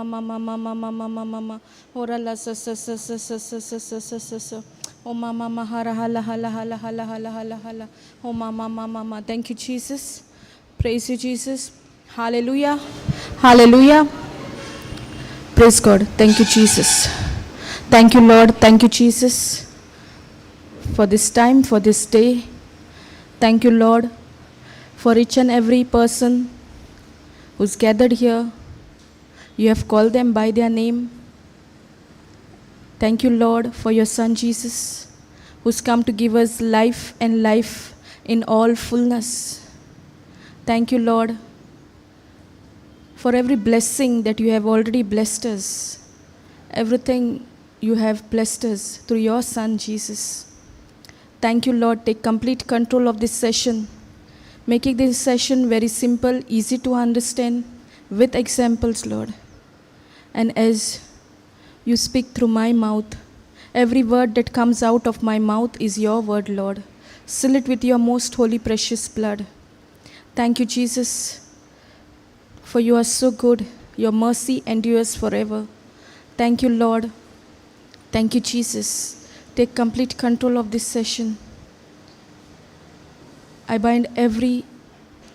ma ma ma ma ma ma ma ma ma. Ora la sa sa sa sa sa sa sa sa sa sa sa. Oh ma ma ma hara hala hala hala hala hala hala hala. Oh ma ma ma ma ma. Thank you, Jesus. Praise you, Jesus. Hallelujah. Hallelujah. Praise God. Thank you, Jesus. Thank you, Lord. Thank you, Jesus, for this time, for this day. Thank you, Lord, for each and every person who's gathered here. You have called them by their name. Thank you, Lord, for your Son Jesus, who's come to give us life and life in all fullness. Thank you, Lord, for every blessing that you have already blessed us. Everything you have blessed us through your Son Jesus. Thank you, Lord. Take complete control of this session, making this session very simple, easy to understand, with examples, Lord. And as you speak through my mouth, every word that comes out of my mouth is your word, Lord. Seal it with your most holy, precious blood. Thank you, Jesus, for you are so good. Your mercy endures forever. Thank you, Lord. Thank you, Jesus. Take complete control of this session. I bind every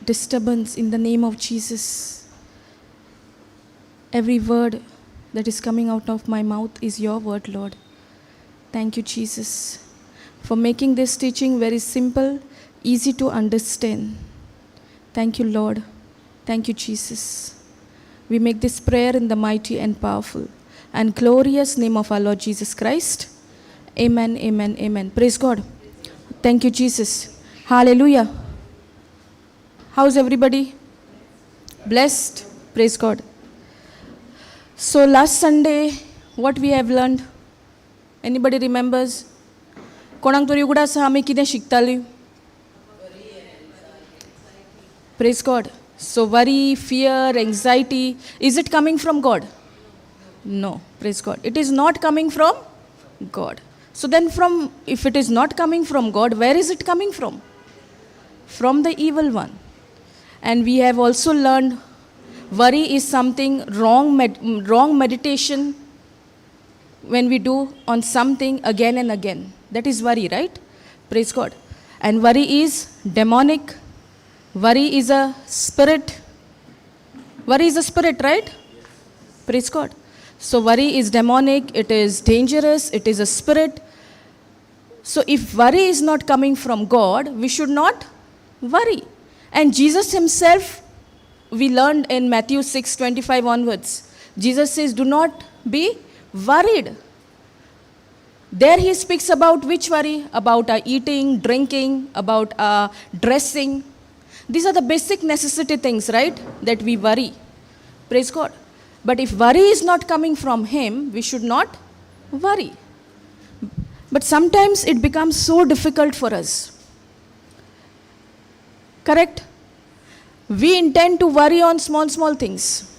disturbance in the name of Jesus. Every word that is coming out of my mouth is your word, Lord. Thank you, Jesus, for making this teaching very simple, easy to understand. Thank you, Lord. Thank you, Jesus. We make this prayer in the mighty and powerful and glorious name of our Lord Jesus Christ. Amen, amen, amen. Praise God. Thank you, Jesus. Hallelujah. How's everybody? Blessed? Praise God. So last Sunday, what we have learned? Anybody remembers? कोणाक तरी उगडास आसा आमी कितें शिकतालीं? Praise God. So worry, fear, anxiety, is it coming from God? No. Praise God. It is not coming from God. So then if it is not coming from God, where is it coming from? From the evil one. And we have also learned worry is something wrong meditation when we do on something again and again. That is worry, right? Praise God. And worry is demonic. Worry is a spirit. Worry is a spirit, right? Praise God. So worry is demonic, it is dangerous, it is a spirit. So if worry is not coming from God, we should not worry. And Jesus himself, we learned in Matthew 6:25 onwards, Jesus says, do not be worried. There he speaks about which worry? About our eating, drinking, about our dressing. These are the basic necessity things, right? That we worry. Praise God. But if worry is not coming from him, we should not worry. But sometimes it becomes so difficult for us. Correct? We intend to worry on small things.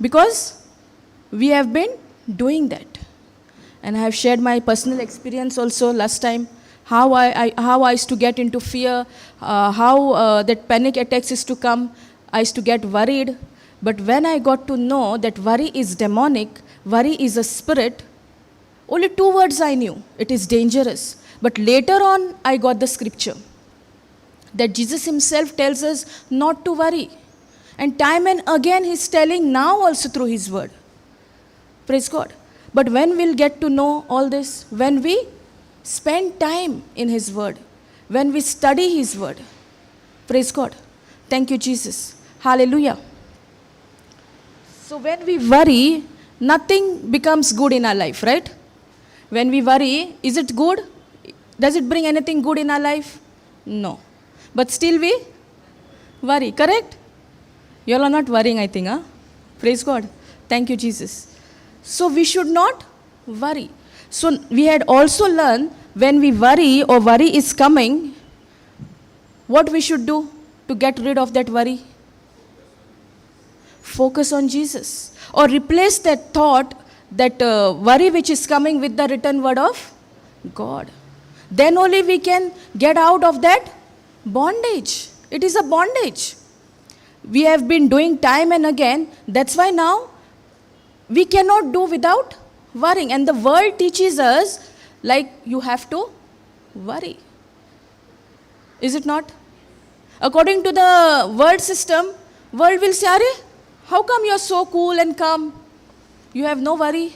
Because we have been doing that. And I have shared my personal experience also last time. How I used to get into fear, how that panic attacks used to come. I used to get worried. But when I got to know that worry is demonic, worry is a spirit, only 2 words I knew. It is dangerous. But later on, I got the scripture that Jesus himself tells us not to worry. And time and again, he's telling now also through his word. Praise God. But when we'll get to know all this? When we spend time in his word. When we study his word. Praise God. Thank you, Jesus. Hallelujah. So when we worry, nothing becomes good in our life, right? When we worry, is it good? Does it bring anything good in our life? No. But still we worry, correct? You all are not worrying, I think, huh? Praise God. Thank you, Jesus. So we should not worry. So we had also learned when we worry or worry is coming, what we should do to get rid of that worry? Focus on Jesus. Or replace that thought, that worry which is coming with the written word of God. Then only we can get out of that bondage. It is a bondage. We have been doing time and again. That's why now we cannot do without worrying. And the world teaches us like you have to worry. Is it not? According to the world system, world will say, Are, how come you are so cool and calm? You have no worry.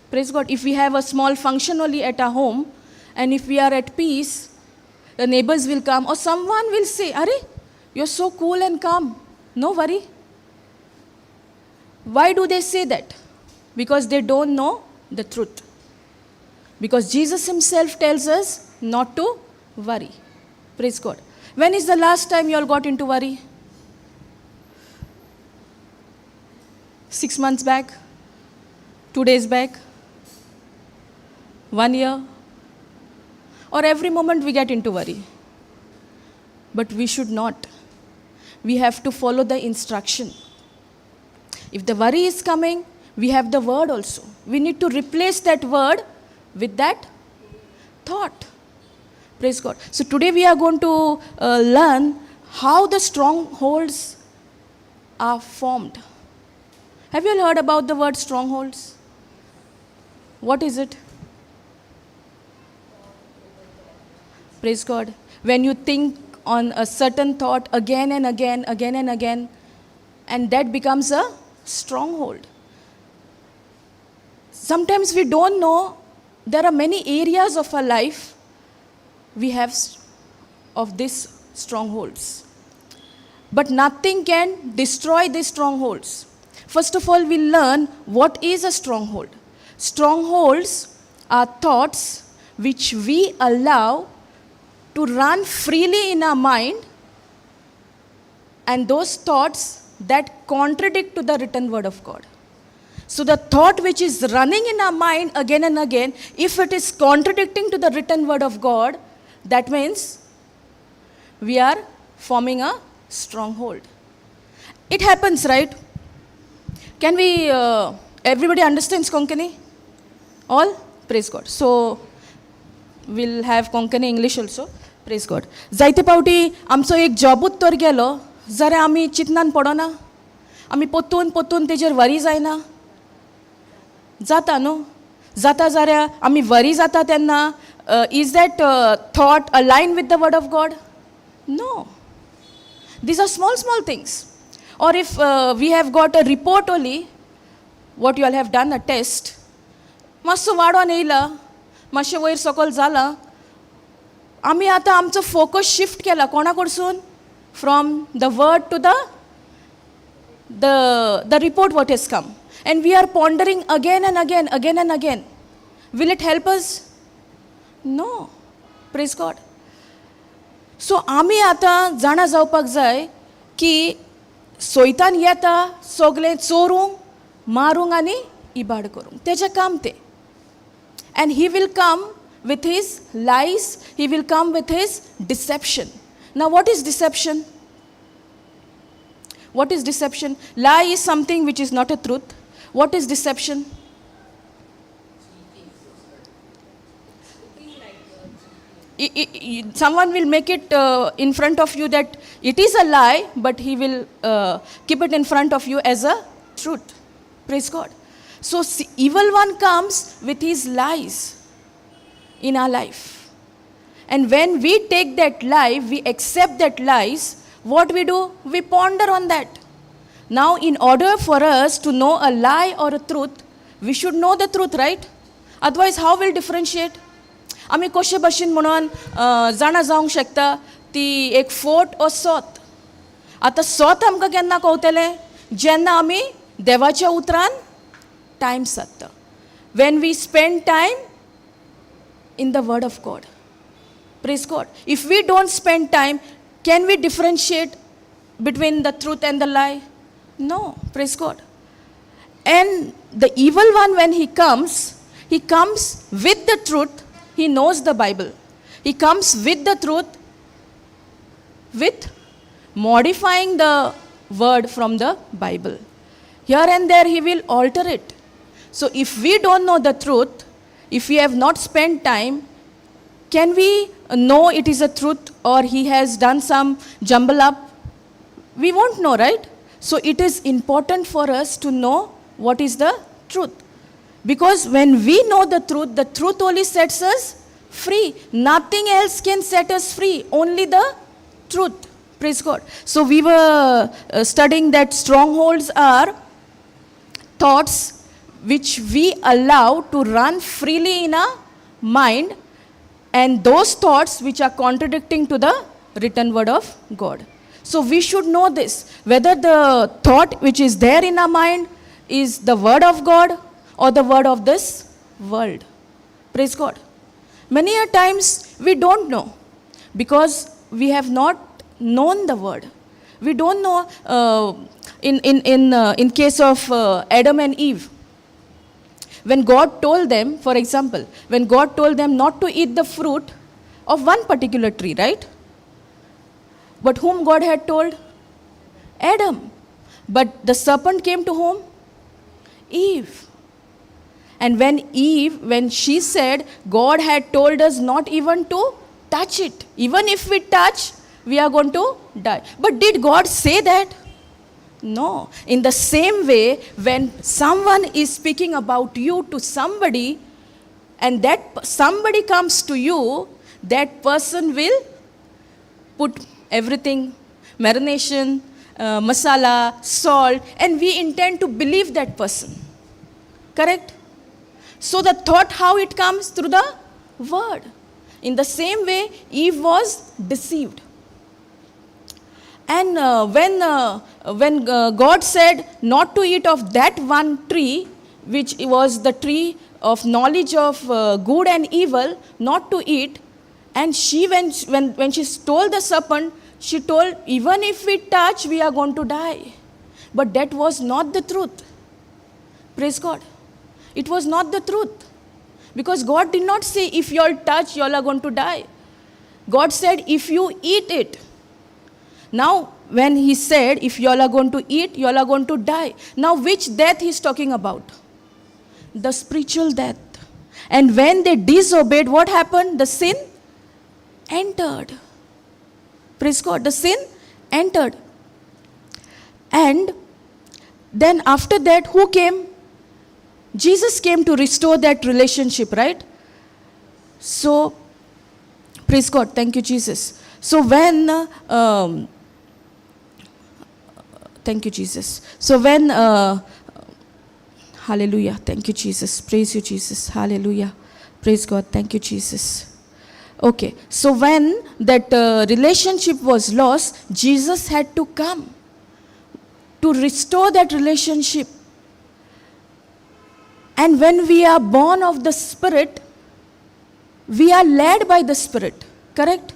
Praise God. If we have a small function only at our home, and if we are at peace, the neighbors will come, or someone will say, Are, you're so cool and calm. No worry. Why do they say that? Because they don't know the truth. Because Jesus himself tells us not to worry. Praise God. When is the last time you all got into worry? 6 months back? 2 days back? 1 year? Or every moment we get into worry? But we should not. We have to follow the instruction. If the worry is coming, we have the word also. We need to replace that word with that thought. Praise God. So today we are going to learn how the strongholds are formed. Have you all heard about the word strongholds? What is it? Praise God. When you think on a certain thought again and again, and that becomes a stronghold. Sometimes we don't know there are many areas of our life we have of these strongholds. But nothing can destroy these strongholds. First of all, we'll learn what is a stronghold. Strongholds are thoughts which we allow to run freely in our mind, and those thoughts that contradict to the written word of God. So the thought which is running in our mind again and again, if it is contradicting to the written word of God, that means we are forming a stronghold. It happens, right? Can we, everybody understands Konkani? All? Praise God. So we'll have Konkani English also. Praise God. जायते पावटी आमचो एक जॉबूच तर गेलो जाल्यार आमी चिंतनान पडना, आमी पोत्तून तेजेर वरी जायना. जाता न्हू, जाता जाल्यार आमी वरी जाता तेन्ना is that thought aligned with the word of God? No. These are small things. Or if we have got a report only, what you all have done, a test, मातसो वाडोन येयला, मातशें वयर सकयल जाला, आमी आतां आमचो फोकस शिफ्ट केला कोणा कडसून? From the word to the report what has come. And we are pondering again and again. Will it help us? No. Praise God. So आमी आतां जाणा जावपाक जाय की सोयतान येता सगलें चोरूंक, मारूंक आनी इबाड करूंक. तेजें काम तें. And he will come with his lies, he will come with his deception. Now what is deception? What is deception? Lie is something which is not a truth. What is deception? Someone will make it in front of you that it is a lie, but he will keep it in front of you as a truth. Praise God. So evil one comes with his lies in our life. And when we take that lie, we accept that lies, what we do? We ponder on that. Now, in order for us to know a lie or a truth, we should know the truth, right? Otherwise, how will differentiate? आमी कशे भशेन म्हणून जाणा जावंक शकता ती एक फोट ओ सोत. आतां सोत आमकां केन्ना कळटलें? जेन्ना आमी देवाच्या उतरान time सादता. When we spend time in the word of God. Praise God. If we don't spend time, can we differentiate between the truth and the lie? No. Praise God. And the evil one, when he comes with the truth. He knows the Bible. He comes with the truth, with modifying the word from the Bible. Here and there he will alter it. So if we don't know the truth, if we have not spent time, can we know it is a truth or he has done some jumble up we won't know, right? So it is important for us to know what is the truth. Because when we know the truth only sets us free. Nothing else can set us free, only the truth. Praise God. So we were studying that strongholds are thoughts which we allow to run freely in our mind, and those thoughts which are contradicting to the written word of God. So we should know this, whether the thought which is there in our mind is the word of God or the word of this world. Praise God. Many a times we don't know because we have not known the word. We don't know. In case of Adam and Eve, when God told them, for example, when God told them not to eat the fruit of one particular tree, right? But whom God had told? Adam. But the serpent came to whom? Eve. And when she said, God had told us not even to touch it. Even if we touch, we are going to die. But did God say that? No. In the same way, when someone is speaking about you to somebody, and that somebody comes to you, that person will put everything, marination, masala, salt, and we intend to believe that person. Correct? So the thought, how it comes? Through the word. In the same way, Eve was deceived. And when God said not to eat of that one tree, which was the tree of knowledge of good and evil, not to eat, and she, when she told the serpent, she told, even if we touch, we are going to die. But that was not the truth. Praise God. It was not the truth. Because God did not say, if you all touch, you all are going to die. God said, if you eat it. Now, when he said, if you all are going to eat, you all are going to die. Now, which death he is talking about? The spiritual death. And when they disobeyed, what happened? The sin entered. Praise God. The sin entered. And then after that, who came? Jesus came to restore that relationship, right? So, praise God. Thank you, Jesus. So when, thank you, Jesus. So when, hallelujah. Thank you, Jesus. Praise you, Jesus. Hallelujah. Praise God. Thank you, Jesus. Okay. So when that relationship was lost, Jesus had to come to restore that relationship. And when we are born of the Spirit, we are led by the Spirit. Correct?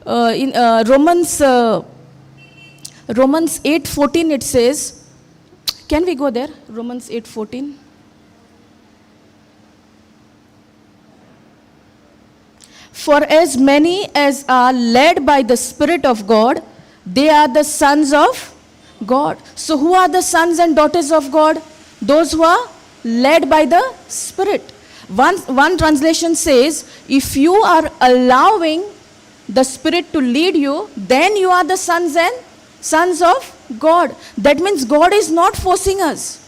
In Romans 8:14 it says, can we go there? Romans 8:14. For as many as are led by the Spirit of God, they are the sons of God. So who are the sons and daughters of God? Those who are led by the Spirit. One translation says, if you are allowing the Spirit to lead you, then you are the sons of God. That means God is not forcing us.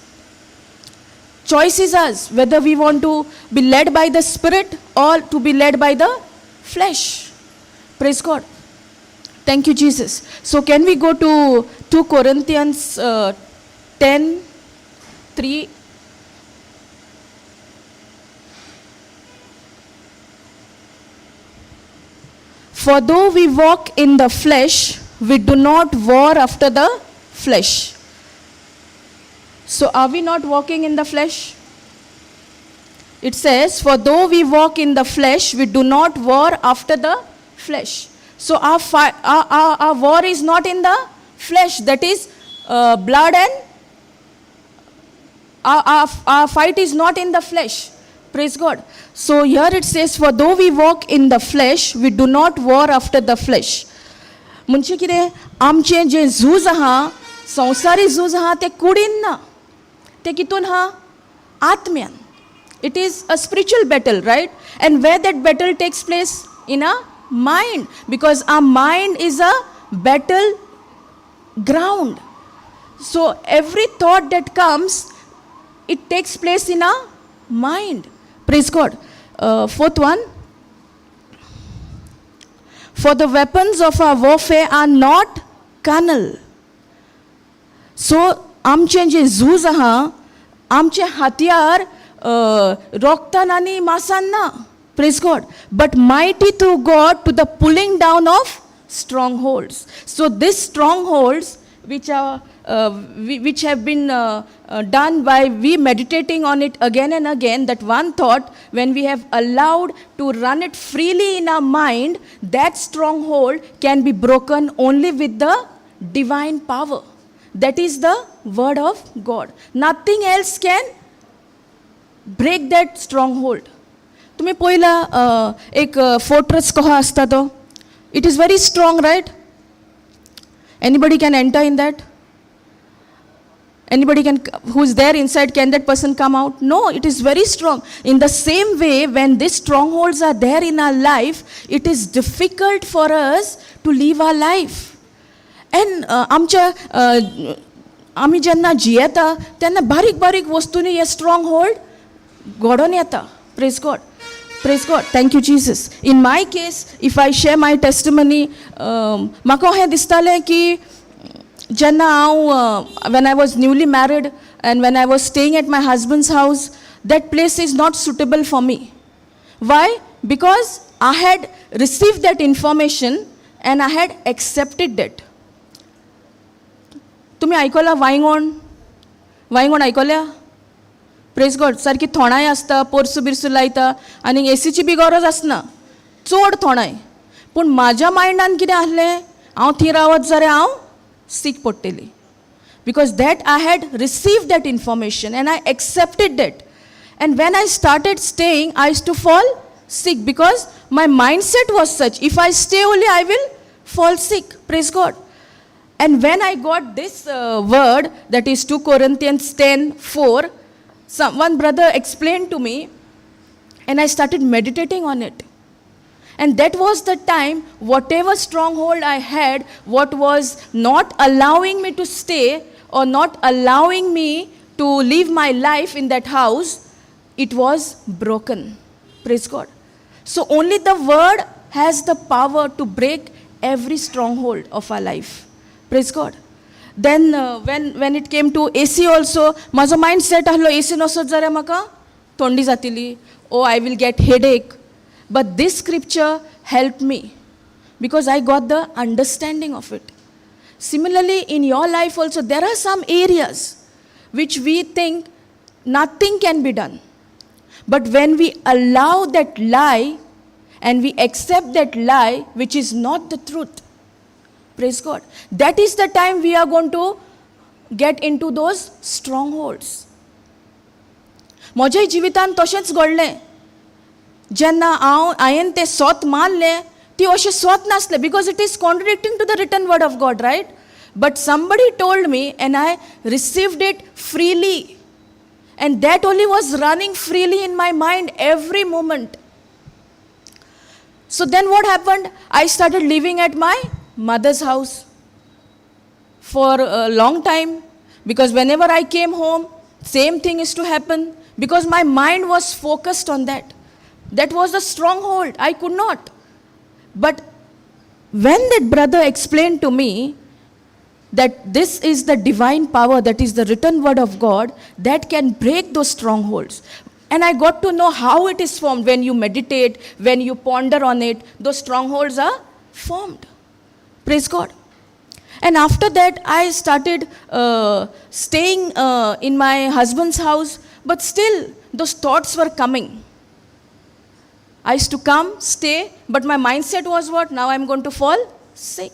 Choice is us, whether we want to be led by the Spirit or to be led by the flesh. Praise God. Thank you, Jesus. So can we go to 2 Corinthians 10:3? For though we walk in the flesh, we do not war after the flesh. So are we not walking in the flesh? It says, for though we walk in the flesh, we do not war after the flesh. So our war is not in the flesh, that is blood, and our fight is not in the flesh. Praise God. So here it says, for though we walk in the flesh, we do not war after the flesh. म्हणजे कितें आमचें जें झूज आहा, संवसारी झूज आहा तें कुडीन ना, तें कितून आहा? आत्म्यान. It is a spiritual battle, right? And where that battle takes place? In our mind. Because our mind is a battle ground. So every thought that comes, it takes place in our mind. Praise God. Fourth one. For the weapons of our warfare are not carnal. So आमचे जे झूज आहा, आमचे हातयार रोगतान आनी मासान ना. Praise God. But mighty through God to the pulling down of strongholds. So these strongholds which have been done by we meditating on it again and again, that one thought, when we have allowed to run it freely in our mind, that stronghold can be broken only with the divine power. That is the word of God. Nothing else can break that stronghold. तुम्ही पहिला एक fortress कहा असता तो, it is very strong, right? Anybody can enter in that? Anybody can, who is there inside, can that person come out? No, it is very strong. In the same way, when these strongholds are there in our life, it is difficult for us to live our life. And आम्ही जेन्ना जियेता तेन्ना बारीक बारीक वस्तूंनी हे strong hold घडोवन येता. Praise God. Praise God. Thank you, Jesus. In my case, if I share my testimony, म्हाका अशें दिसतालें की जेन्ना हांव when I was newly married and when I was staying at my husband's house, that place is not suitable for me. Why? Because I had received that information and I had accepted that. तुम्ही आयकला वांयगोण आयकल्या? Praise God. सारकी थोणाय आसता, पोरसूं बिरसूं लायता आनी एसीची B गरज आसना, चड थोणाय. पूण म्हाज्या मायंडान कितें आसलें, हांव थंय रावत जाल्यार हांव सीक पडटली. Because that I had received that information and I accepted that. And when I started staying, I used to fall sick because my mindset was such, if I stay only I will fall sick. Praise God. And when I got this word, that is 2 Corinthians 10:4, one brother explained to me and I started meditating on it. And that was the time, whatever stronghold I had, what was not allowing me to stay or not allowing me to live my life in that house, it was broken. Praise God. So only the word has the power to break every stronghold of our life. Praise God. Then when it came to AC also, माझो mindset ahlo AC नसत जाल्यार म्हाका थंडी जातली, oh I will get headache. But this scripture helped me because I got the understanding of it. Similarly, in your life also, there are some areas which we think nothing can be done. But when we allow that lie and we accept that lie, which is not the truth, praise God, that is the time we are going to get into those strongholds. म्हज्या जिवितान तशेंच घडलें. जेन्ना हांवें तें स्वत मानलें, ती अशें स्वत नासलें, because it is contradicting to the written word of God, right? But somebody told me and I received it freely. And that only was running freely in my mind every moment. So then what happened? I started living at my mother's house for a long time, because whenever I came home, same thing is to happen, because my mind was focused on that. That was the stronghold. I could not. But when that brother explained to me that this is the divine power, that is the written word of God, that can break those strongholds. And I got to know how it is formed. When you meditate, when you ponder on it, those strongholds are formed. Praise God. And after that, I started staying in my husband's house, but still those thoughts were coming. I used to come, stay, but my mindset was what? Now I'm going to fall sick.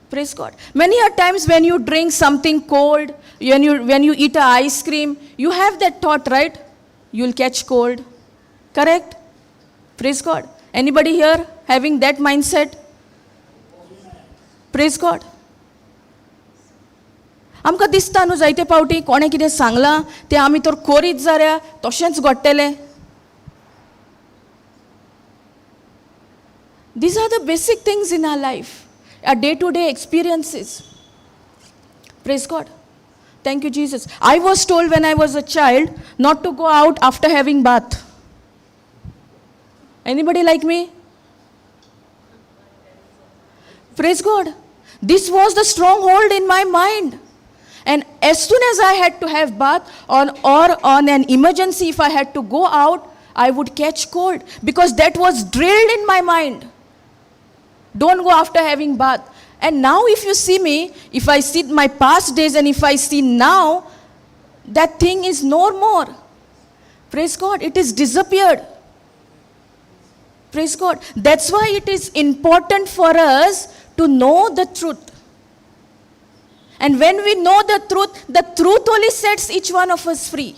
Praise God. Many a times when you drink something cold, when you eat a ice cream, you have that thought, right? You'll catch cold. Correct? Praise God. Anybody here having that mindset? Praise God. आमकां दिसता न्हू जायते पावटी कोणें कितें सांगलां तें आमी तर कोरीत जाल्यार तशेंच घडटलें. These are the basic things in our life. our day-to-day experiences. Praise God. Thank you, Jesus. I was told when I was a child not to go out after having bath. Anybody like me? Praise God. This was the stronghold in my mind. And as soon as I had to have bath or on an emergency, if I had to go out, I would catch cold. Because that was drilled in my mind. Don't go after having bath. And now if you see me, if I see my past days and if I see now, that thing is no more. Praise God. It is disappeared. Praise God. That's why it is important for us to know the truth. And when we know the truth only sets each one of us free.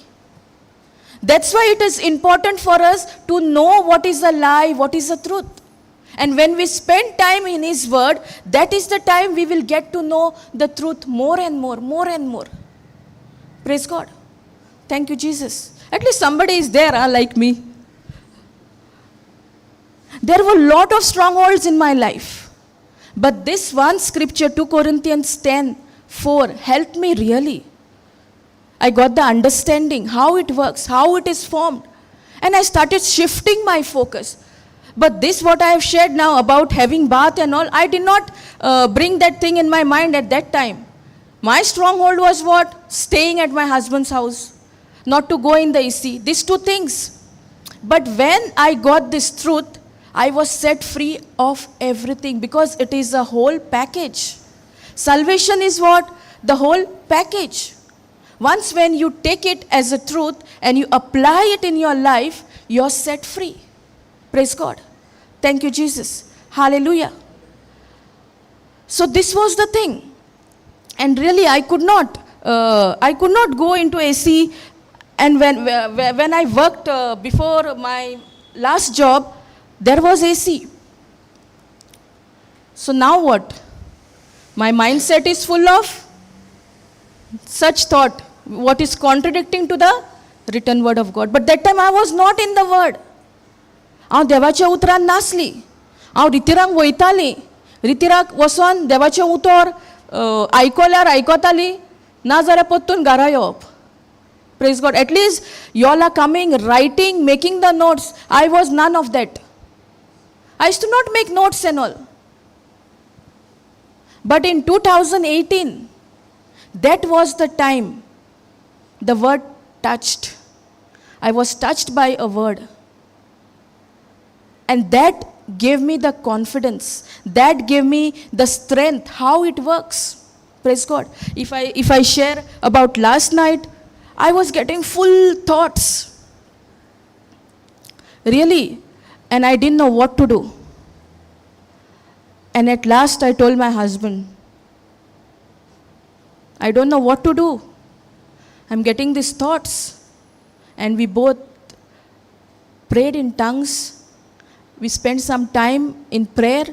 That's why it is important for us to know what is a lie, what is the truth. And when we spend time in His Word, that is the time we will get to know the truth more and more, more and more. Praise God. Thank you, Jesus. At least somebody is there, like me. There were a lot of strongholds in my life. But this one scripture, 2 Corinthians 10:4, helped me really. I got the understanding, how it works, how it is formed. And I started shifting my focus. But this, what I have shared now about having bath and all, I did not bring that thing in my mind at that time. My stronghold was what? Staying at my husband's house. Not to go in the AC. These two things. But when I got this truth, I was set free of everything because it is a whole package. Salvation is what? The whole package. Once when you take it as a truth and you apply it in your life, you're set free. Praise God. Thank you, Jesus. Hallelujah. So this was the thing. And really I could not go into AC. And when I worked before my last job, there was AC. So now what? My mindset is full of such thought, what is contradicting to the written word of God. But that time I was not in the word. हांव देवाच्या उतरान नासली. हांव रितीराक वयताली. रितीराक वचोन देवाचें उतर आयकल्यार आयकताली, ना जाल्यार परतून घरा येवप. Praise God. At least you all are coming, writing, making the notes. I was none of that. I used to not make notes and all. But in 2018, that was the time the word touched. I was touched by a word. And that gave me the confidence. That gave me the strength, how it works. Praise God. If I share about last night, I was getting full thoughts. Really. And I didn't know what to do. And at last I told my husband, I don't know what to do. I'm getting these thoughts. And we both prayed in tongues. We spent some time in prayer.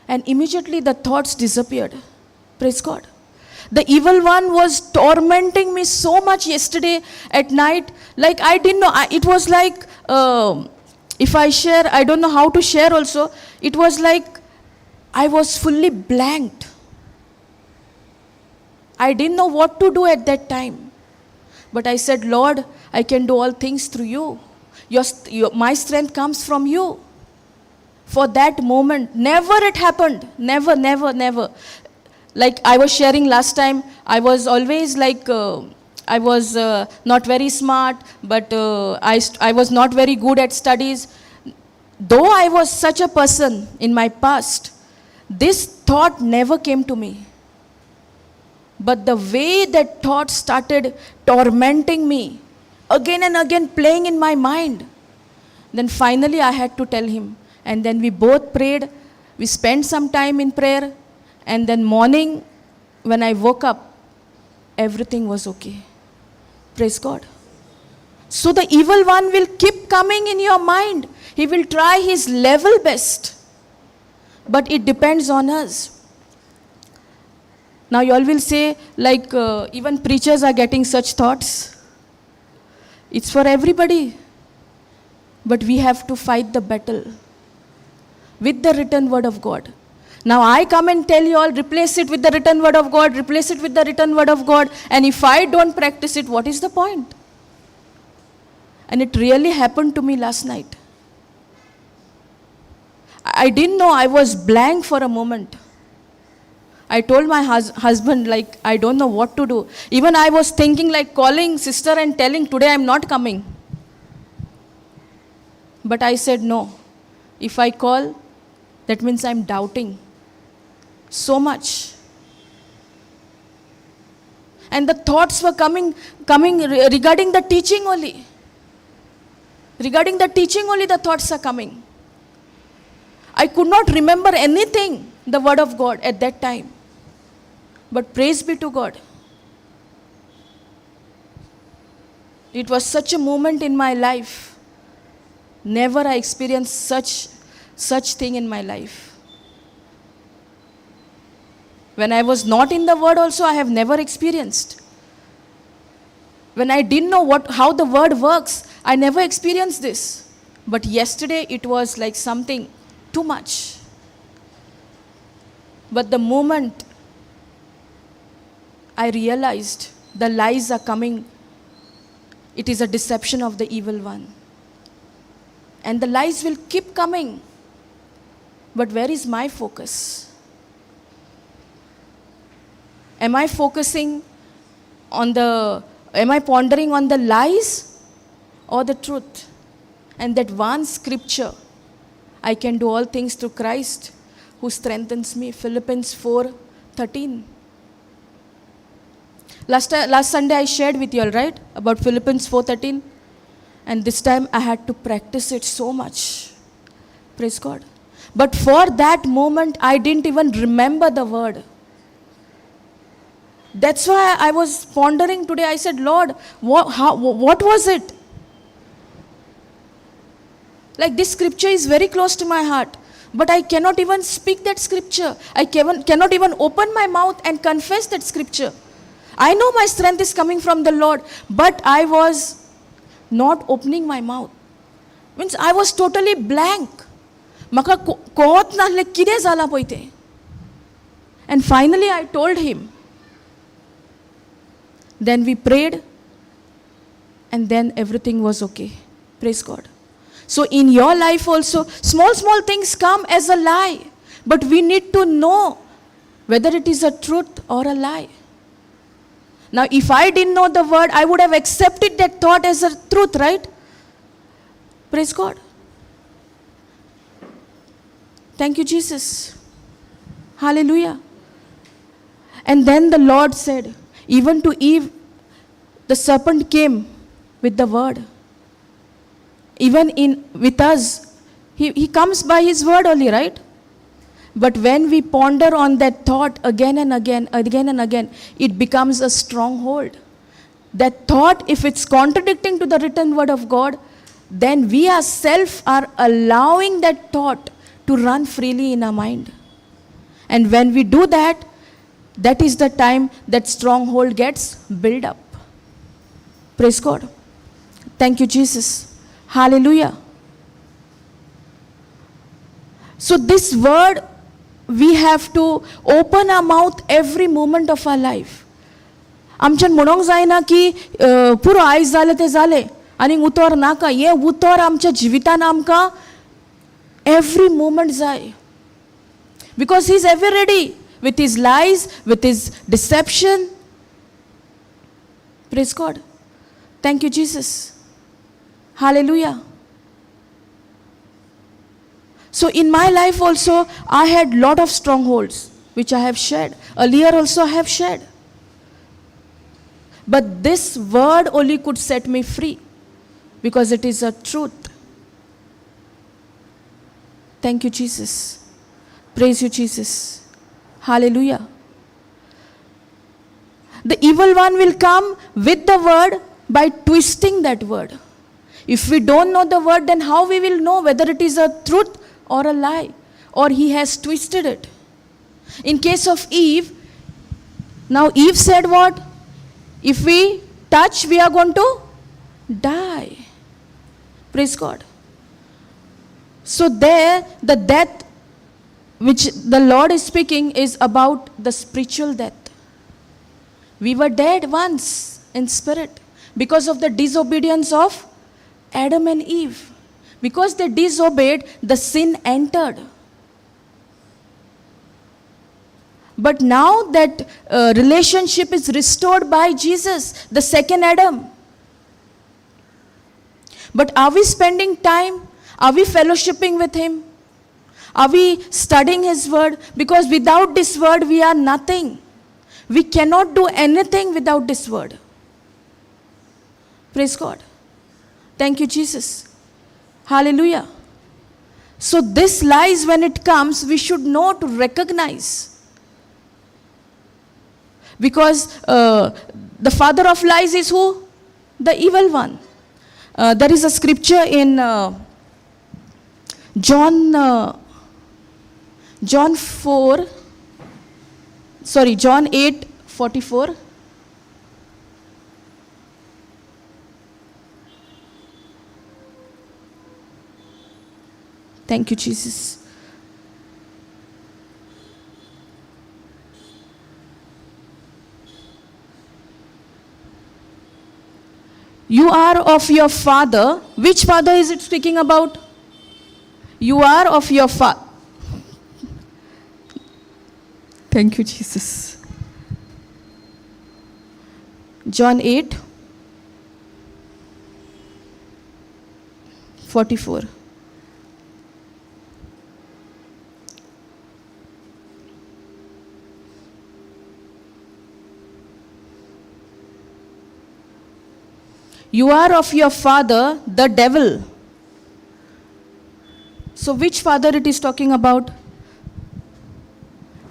And immediately the thoughts disappeared. Praise God. The evil one was tormenting me so much yesterday at night. Like I didn't know. It was like, if I share, I don't know how to share also. It was like I was fully blanked. I didn't know what to do at that time. But I said, Lord, I can do all things through you. My strength comes from you. For that moment, never it happened. Never, never, never. Like I was sharing last time, I was always like, I was not very smart, but I was not very good at studies. Though I was such a person in my past, this thought never came to me. But the way that thought started tormenting me, again and again playing in my mind, then finally I had to tell him. And then we both prayed. We spent some time in prayer. And then morning, when I woke up, everything was okay. Praise God. So the evil one will keep coming in your mind. He will try his level best. But it depends on us. Now you all will say, like, even preachers are getting such thoughts. It's for everybody. But we have to fight the battle with the written word of God. Now I come and tell you all, replace it with the written word of God, replace it with the written word of God. And if I don't practice it, what is the point? And it really happened to me last night. I didn't know, I was blank for a moment. I told my husband, like, I don't know what to do. Even I was thinking like calling sister and telling, today I'm not coming. But I said no. If I call, that means I'm doubting so much. And the thoughts were coming regarding the teaching only. Regarding the teaching only the thoughts are coming. I could not remember anything, the word of God at that time. But praise be to God. It was such a moment in my life. Never I experienced such thing in my life. When I was not in the word also, I have never experienced. When I didn't know how the word works, I never experienced this. But yesterday it was like something too much. But the moment I realized the lies are coming, it is a deception of the evil one. And the lies will keep coming. But where is my focus? Am I pondering on the lies or the truth? And that one scripture, I can do all things through Christ who strengthens me, Philippians 4:13. Last Sunday I shared with you all, right, about Philippians 4:13. And this time I had to practice it so much. Praise God. But for that moment, I didn't even remember the word. That's why I was pondering today. I said, Lord, what was it? Like, this scripture is very close to my heart. But I cannot even speak that scripture. I cannot even open my mouth and confess that scripture. I know my strength is coming from the Lord. But I was not opening my mouth. Means I was totally blank. Maka kohot na le kide zala poite. And finally I told him. Then we prayed. And then everything was okay. Praise God. So in your life also, small things come as a lie. But we need to know whether it is a truth or a lie. Now, if I didn't know the word, I would have accepted that thought as a truth, right? Praise God. Thank you, Jesus. Hallelujah. And then the Lord said, even to Eve, the serpent came with the word. Even with us, he comes by his word only, right? But when we ponder on that thought again and again, it becomes a stronghold. That thought, if it's contradicting to the written word of God, then we ourselves are allowing that thought to run freely in our mind. And when we do that, that is the time that stronghold gets built up. Praise God. Thank you, Jesus. Hallelujah. So this word, we have to open our mouth every moment of our life. आमच्यान म्हणोंक जायना की पुरो आयज जाले ते जाले आनी उतर नाका. हे उतर आमच्या जिवितान आमकां every moment जाय. Because he is ever ready with his lies, with his deception. Praise God. Thank you, Jesus. Hallelujah. So in my life also, I had lot of strongholds, which I have shared. Earlier also I have shared. But this word only could set me free, because it is a truth. Thank you, Jesus. Praise you, Jesus. Hallelujah. The evil one will come with the word by twisting that word. If we don't know the word, then how we will know whether it is a truth or a lie, or he has twisted it? In case of Eve, now Eve said what? If we touch, we are going to die. Praise God. So there, the death which the Lord is speaking is about the spiritual death. We were dead once in spirit because of the disobedience of Adam and Eve. Because they disobeyed, the sin entered. But now that relationship is restored by Jesus, the second Adam. But are we spending time? Are we fellowshipping with Him? Are we studying His word? Because without this word, we are nothing. We cannot do anything without this word. Praise God. Thank you, Jesus. Hallelujah. So this lies, when it comes, we should know to recognize. Because the father of lies is who? The evil one. There is a scripture in John 8:44. Thank you, Jesus. You are of your father. Which father is it speaking about? You are of your father. Thank you, Jesus. John 8:44. You are of your father, the devil. So which father it is talking about?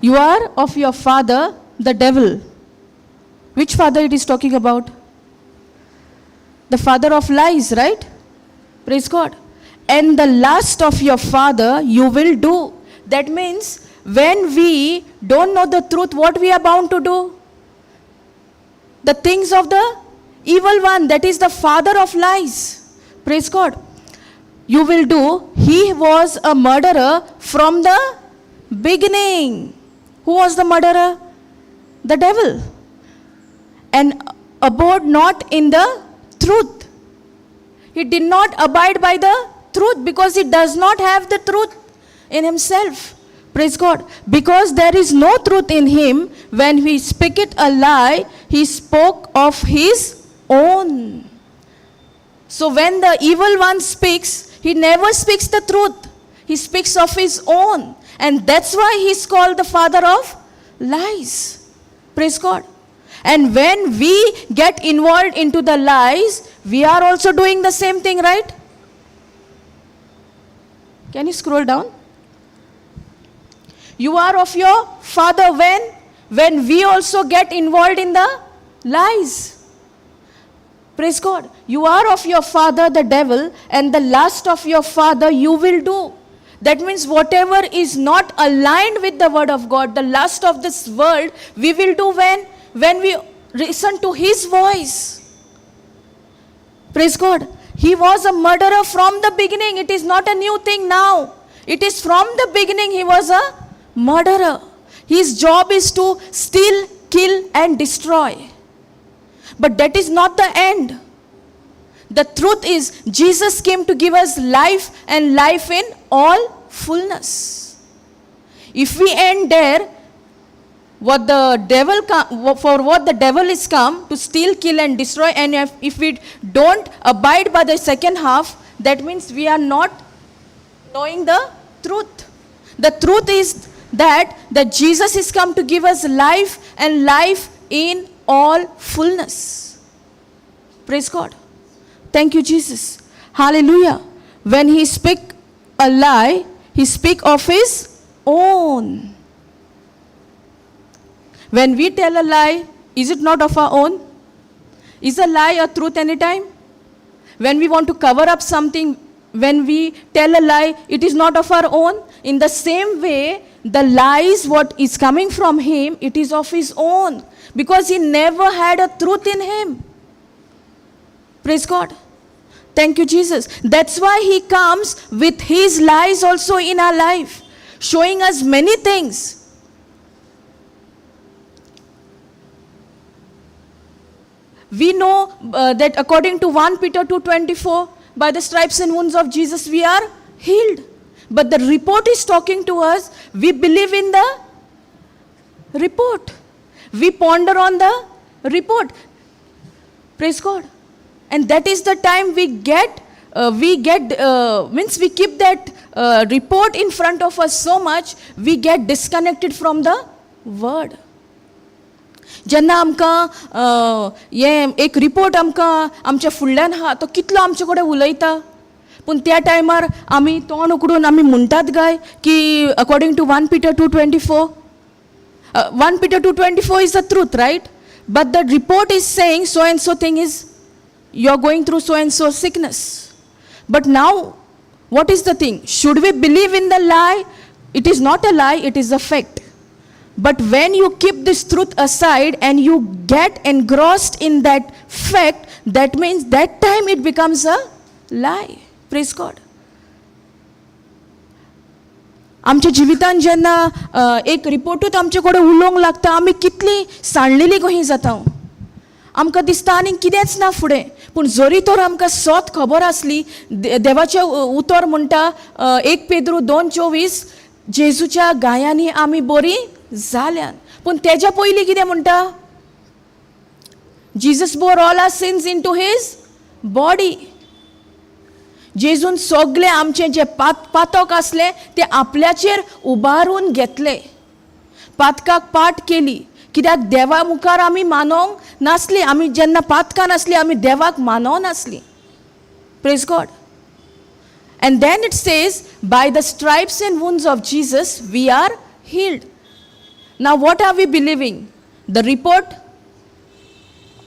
You are of your father, the devil. Which father it is talking about? The father of lies, right? Praise God. And the lust of your father you will do. That means when we don't know the truth, what we are bound to do? The things of the evil one, that is the father of lies. Praise God. You will do. He was a murderer from the beginning. Who was the murderer? The devil. And abode not in the truth. He did not abide by the truth because he does not have the truth in himself. Praise God. Because there is no truth in him, when he speaketh a lie, he spoke of his own. So when the evil one speaks, he never speaks the truth. He speaks of his own. And that's why he's called the father of lies. Praise God. And when we get involved into the lies, we are also doing the same thing, right? Can you scroll down? You are of your father when we also get involved in the lies. Praise God. You are of your father, the devil, and the lust of your father you will do. That means whatever is not aligned with the word of God, the lust of this world, we will do when we listen to his voice. Praise God. He was a murderer from the beginning. It is not a new thing now. It is from the beginning he was a murderer. His job is to steal, kill, and destroy. But that is not the end. The truth is, Jesus came to give us life, and life in all fullness. If we end there, what the devil is come to steal, kill, and destroy, and if we don't abide by the second half, that means we are not knowing the truth. The truth is that Jesus is come to give us life, and life in all fullness. Praise God. Thank you, Jesus. Hallelujah. When he speak a lie, he speak of his own. When we tell a lie, is it not of our own? Is a lie a truth anytime? When we want to cover up something, when we tell a lie, it is not of our own. In the same way, the lies, what is coming from him, it is of his own. Because he never had a truth in him. Praise God. Thank you, Jesus. That's why he comes with his lies also in our life. showing us many things. We know that according to 1 Peter 2:24, by the stripes and wounds of Jesus we are healed. But the report is talking to us. We believe in the report. We ponder on the report. Praise God. And that is the time we keep that report in front of us so much, we get disconnected from the word. जेन्ना आमकां एक report आमकां आमच्या फुडल्यान आहा तो कितलो आमचे कडेन उलयता, पूण त्या टायमार आमी तोंड उकडून आमी म्हणटात काय की according to 1 Peter 2:24, 1 Peter 2:24 is the truth, right? But the report is saying so and so thing is, you are going through so and so sickness. But now, what is the thing? Should we believe in the lie? It is not a lie, it is a fact. But when you keep this truth aside and you get engrossed in that fact, that means that time it becomes a lie. Praise God. आमच्या जिवितान जेन्ना एक रिपोर्टूच आमचे कडेन उलोवंक लागता, आमी कितली साणलेली कहीं जाता. आमकां दिसता आनी कितेंच ना फुडें. पूण जरी तर आमकां सोत खबर आसली, देवाचें उतर म्हणटा 1 Pedro 2:24, जेजूच्या गायांनी आमी बरी जाल्यान. पूण तेज्या पयलीं कितें म्हणटा? Jesus bore all our sins into his body. जेजून सगळे आमचे जे पातक आसले ते आपल्याचेर उबारून घेतले, पातकाक पाट केली. कित्याक देवा मुखार आमी मानोंक नासली. आमी जेन्ना पातकां नासली आमी देवाक मानो नासली. Praise God. And then it says, by the stripes and wounds of Jesus, we are healed. Now what are we believing? The report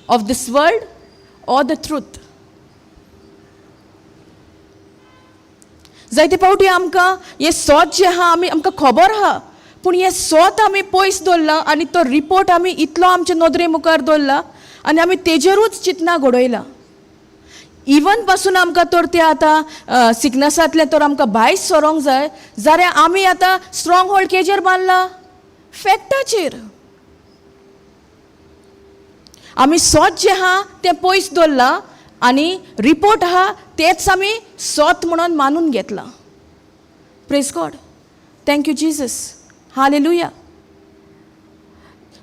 of this world or the truth? जायते फावटी आमकां हे सोत जे आहा आमकां खबर आहा, पूण हे सोत आमी पयस दवरला आनी तो रिपोर्ट आमी इतलो आमच्या नदरे मुखार दवरला आनी आमी तेजेरूच चिंतना घडयला. इवन पासून आमकां तर ते आतां सिकनसांतले तर आमकां भायर सरोंक जाय, जाल्यार आमी आतां स्ट्रॉंग होल्ड केजेर बांदला, फॅक्टाचेर. आमी सोत जे आहा तें पयस दवरला आनी रिपोर्ट आहा तेच आमी सोत म्हणून मानून घेतला. Praise God. Thank you Jesus. Hallelujah.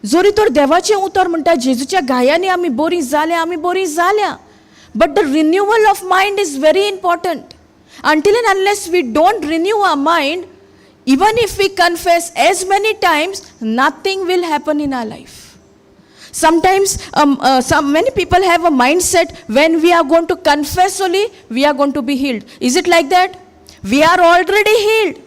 जरी तर देवाचें उतर म्हणटा जेजूच्या गायांनी आमी बरीं जाल्या, आमी बरीं जाल्या. But the renewal of mind is very important. Until and unless we don't renew our mind, even if we confess as many times, nothing will happen in our life. Sometimes many people have a mindset when we are going to confess only, we are going to be healed. Is it like that? We are already healed.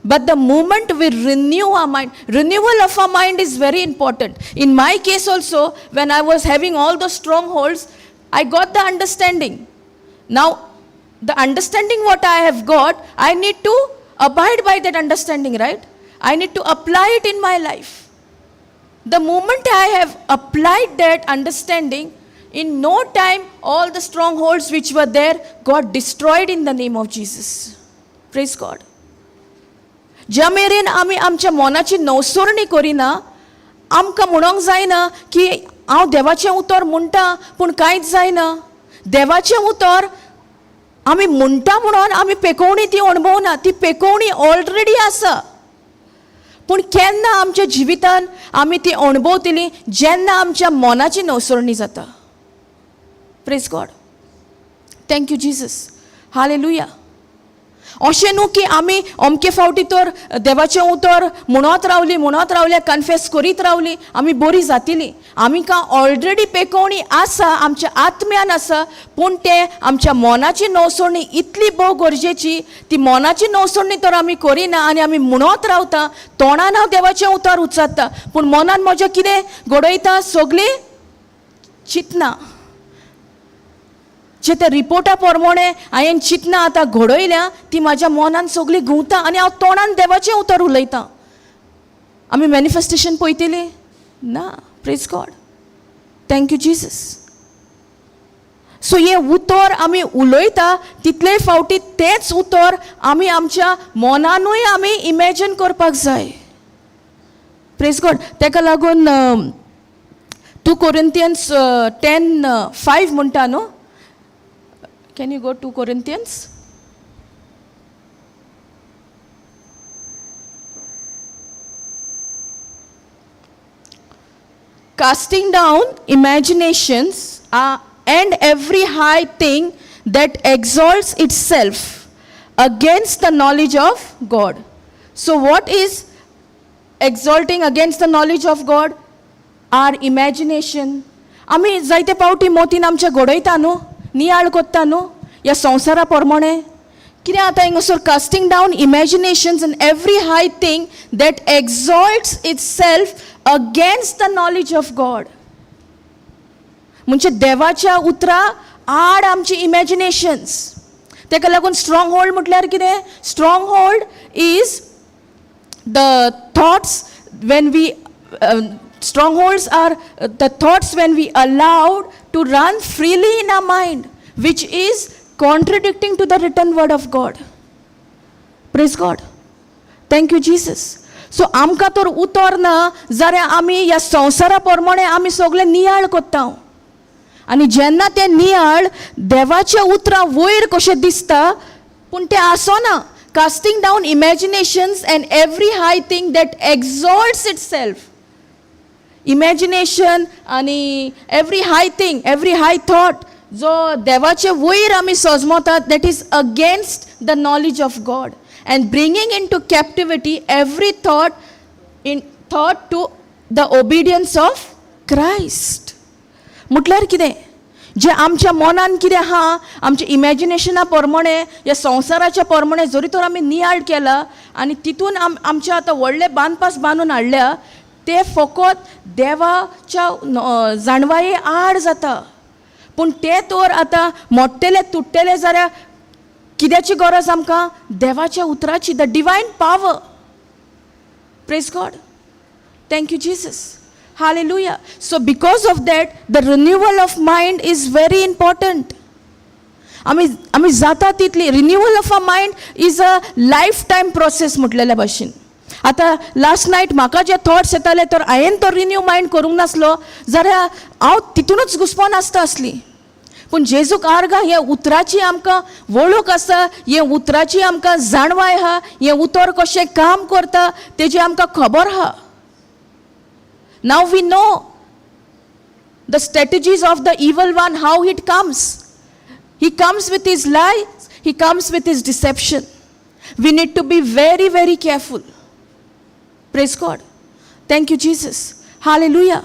But the moment we renew our mind, renewal of our mind is very important. In my case also, when I was having all those strongholds, I got the understanding. Now, the understanding what I have got, I need to abide by that understanding, right? I need to apply it in my life. The moment I have applied that understanding, in no time, all the strongholds which were there got destroyed in the name of Jesus. Praise God. ज्या मेरेन आमी आमच्या मनाची नवसरणी करिना, आमकां म्हणोंक जायना की हांव देवाचें उतर म्हणटा पूण कांयच जायना. देवाचें उतर आमी म्हणटा म्हणून आमी पेकोवणी ती अणभवना, ती पेकोवणी ऑलरेडी आसा. पूण केन्ना आमच्या जिवितान आमी ती अणभवतली? जेन्ना आमच्या मनाची नवसरणी जाता. Praise God. Thank you Jesus. Hallelujah. अशें न्हू की आमी अमके फावटी तर देवाचें उतर म्हणत रावली कन्फेस करीत रावली आमी बरी जातली. आमकां ऑलरेडी पेकोवणी आसा, आमच्या आत्म्यान आसा, पूण ते आमच्या मनाची नवसरणी इतली भोव गरजेची. ती मनाची नवसरणी तर आमी करिना आनी आमी म्हणत रावता, तोंडान हांव देवाचें उतर उच्चारता पूण मनान म्हज्या कितें घडयता? सगळी चिंतना. जे त्या रिपोर्टा प्रमाणे हांवें चिंतना आतां घडयल्या ती म्हाज्या मनान सगळी घुंवता आनी हांव तोंडान देवाचें उतर उलयतां. आमी मॅनिफेस्टेशन पळयतली ना. Praise God. Thank you Jesus. So हे उतर आमी उलयता तितले फावटी तेच उतर आमी आमच्या मनानूय आमी इमॅजिन करपाक जाय. Praise God. तेका लागून 2 Corinthians 10:5 म्हणटा न्हू. Can you go 2 Corinthians? Casting down imaginations and every high thing that exalts itself against the knowledge of God. So what is exalting against the knowledge of God? Our imagination. आमी जायते पावटी मोतीन आमच्या घडयता न्हू, नियाळ कोत्ता न्हू ह्या संवसारा प्रमाणे. कितें आतां हिंगासर casting down imaginations and every high thing that exalts itself against the knowledge of God. म्हणजे देवाच्या उतरा आड आमची इमॅजिनेशन्स. तेका लागून स्ट्रॉंग होल्ड म्हटल्यार कितें? Stronghold is the thoughts when we strongholds are the thoughts when we allowed to run freely in our mind, which is contradicting to the written word of God. Praise God. Thank you Jesus. So आमकां तर उतर ना जाल्यार आमी ह्या संवसारा प्रमाणे आमी सगळे नियाळ कोत्ता. आनी जेन्ना ते नियाळ देवाच्या उतरां वयर कशें दिसता पूण ते आसना. Casting down imaginations and every high thing that exalts itself. Imagination आनी every high thing, every high thought जो देवाचे वयर आमी सजमतात, that is against the knowledge of God and bringing into captivity every thought to the obedience of Christ. म्हटल्यार कितें? जे आमच्या मनान कितें आहा, आमच्या इमॅजिनेशना प्रमाणे ह्या संवसाराच्या प्रमाणे जरी तर आमी नियाळ केला आनी तितून आमच्या आतां व्हडले बांदपास बांदून हाडल्या, ते फकत देवाच्या जाणवाये आड जाता. पूण ते तर आतां मोडटले तुटलेले जाल्यार कित्याची गरज आमकां? देवाच्या उतराची, the divine power. Praise God. Thank you Jesus. Hallelujah. So because of that the renewal of mind is very important. आमी जाता तितली renewal of a mind is a lifetime process म्हटलेल्या भाशेन. आतां लास्ट नायट म्हाका जे thoughts येताले तर हांवें तो रिन्यू मायंड करूंक नासलो जाल्यार हांव तितूनच घुस्पोन आसता आसली. पूण जेजूक आर्गा हे उतराची आमकां वळख आसा, हे उतराची आमकां जाणवाय आहा, हे उतर कशें काम करता तेजी आमकां खबर आहा. Now we know the strategies of the evil one, how it comes. He comes with his lies, he comes with his deception. We need to be very very careful. Praise God. Thank you Jesus. Hallelujah.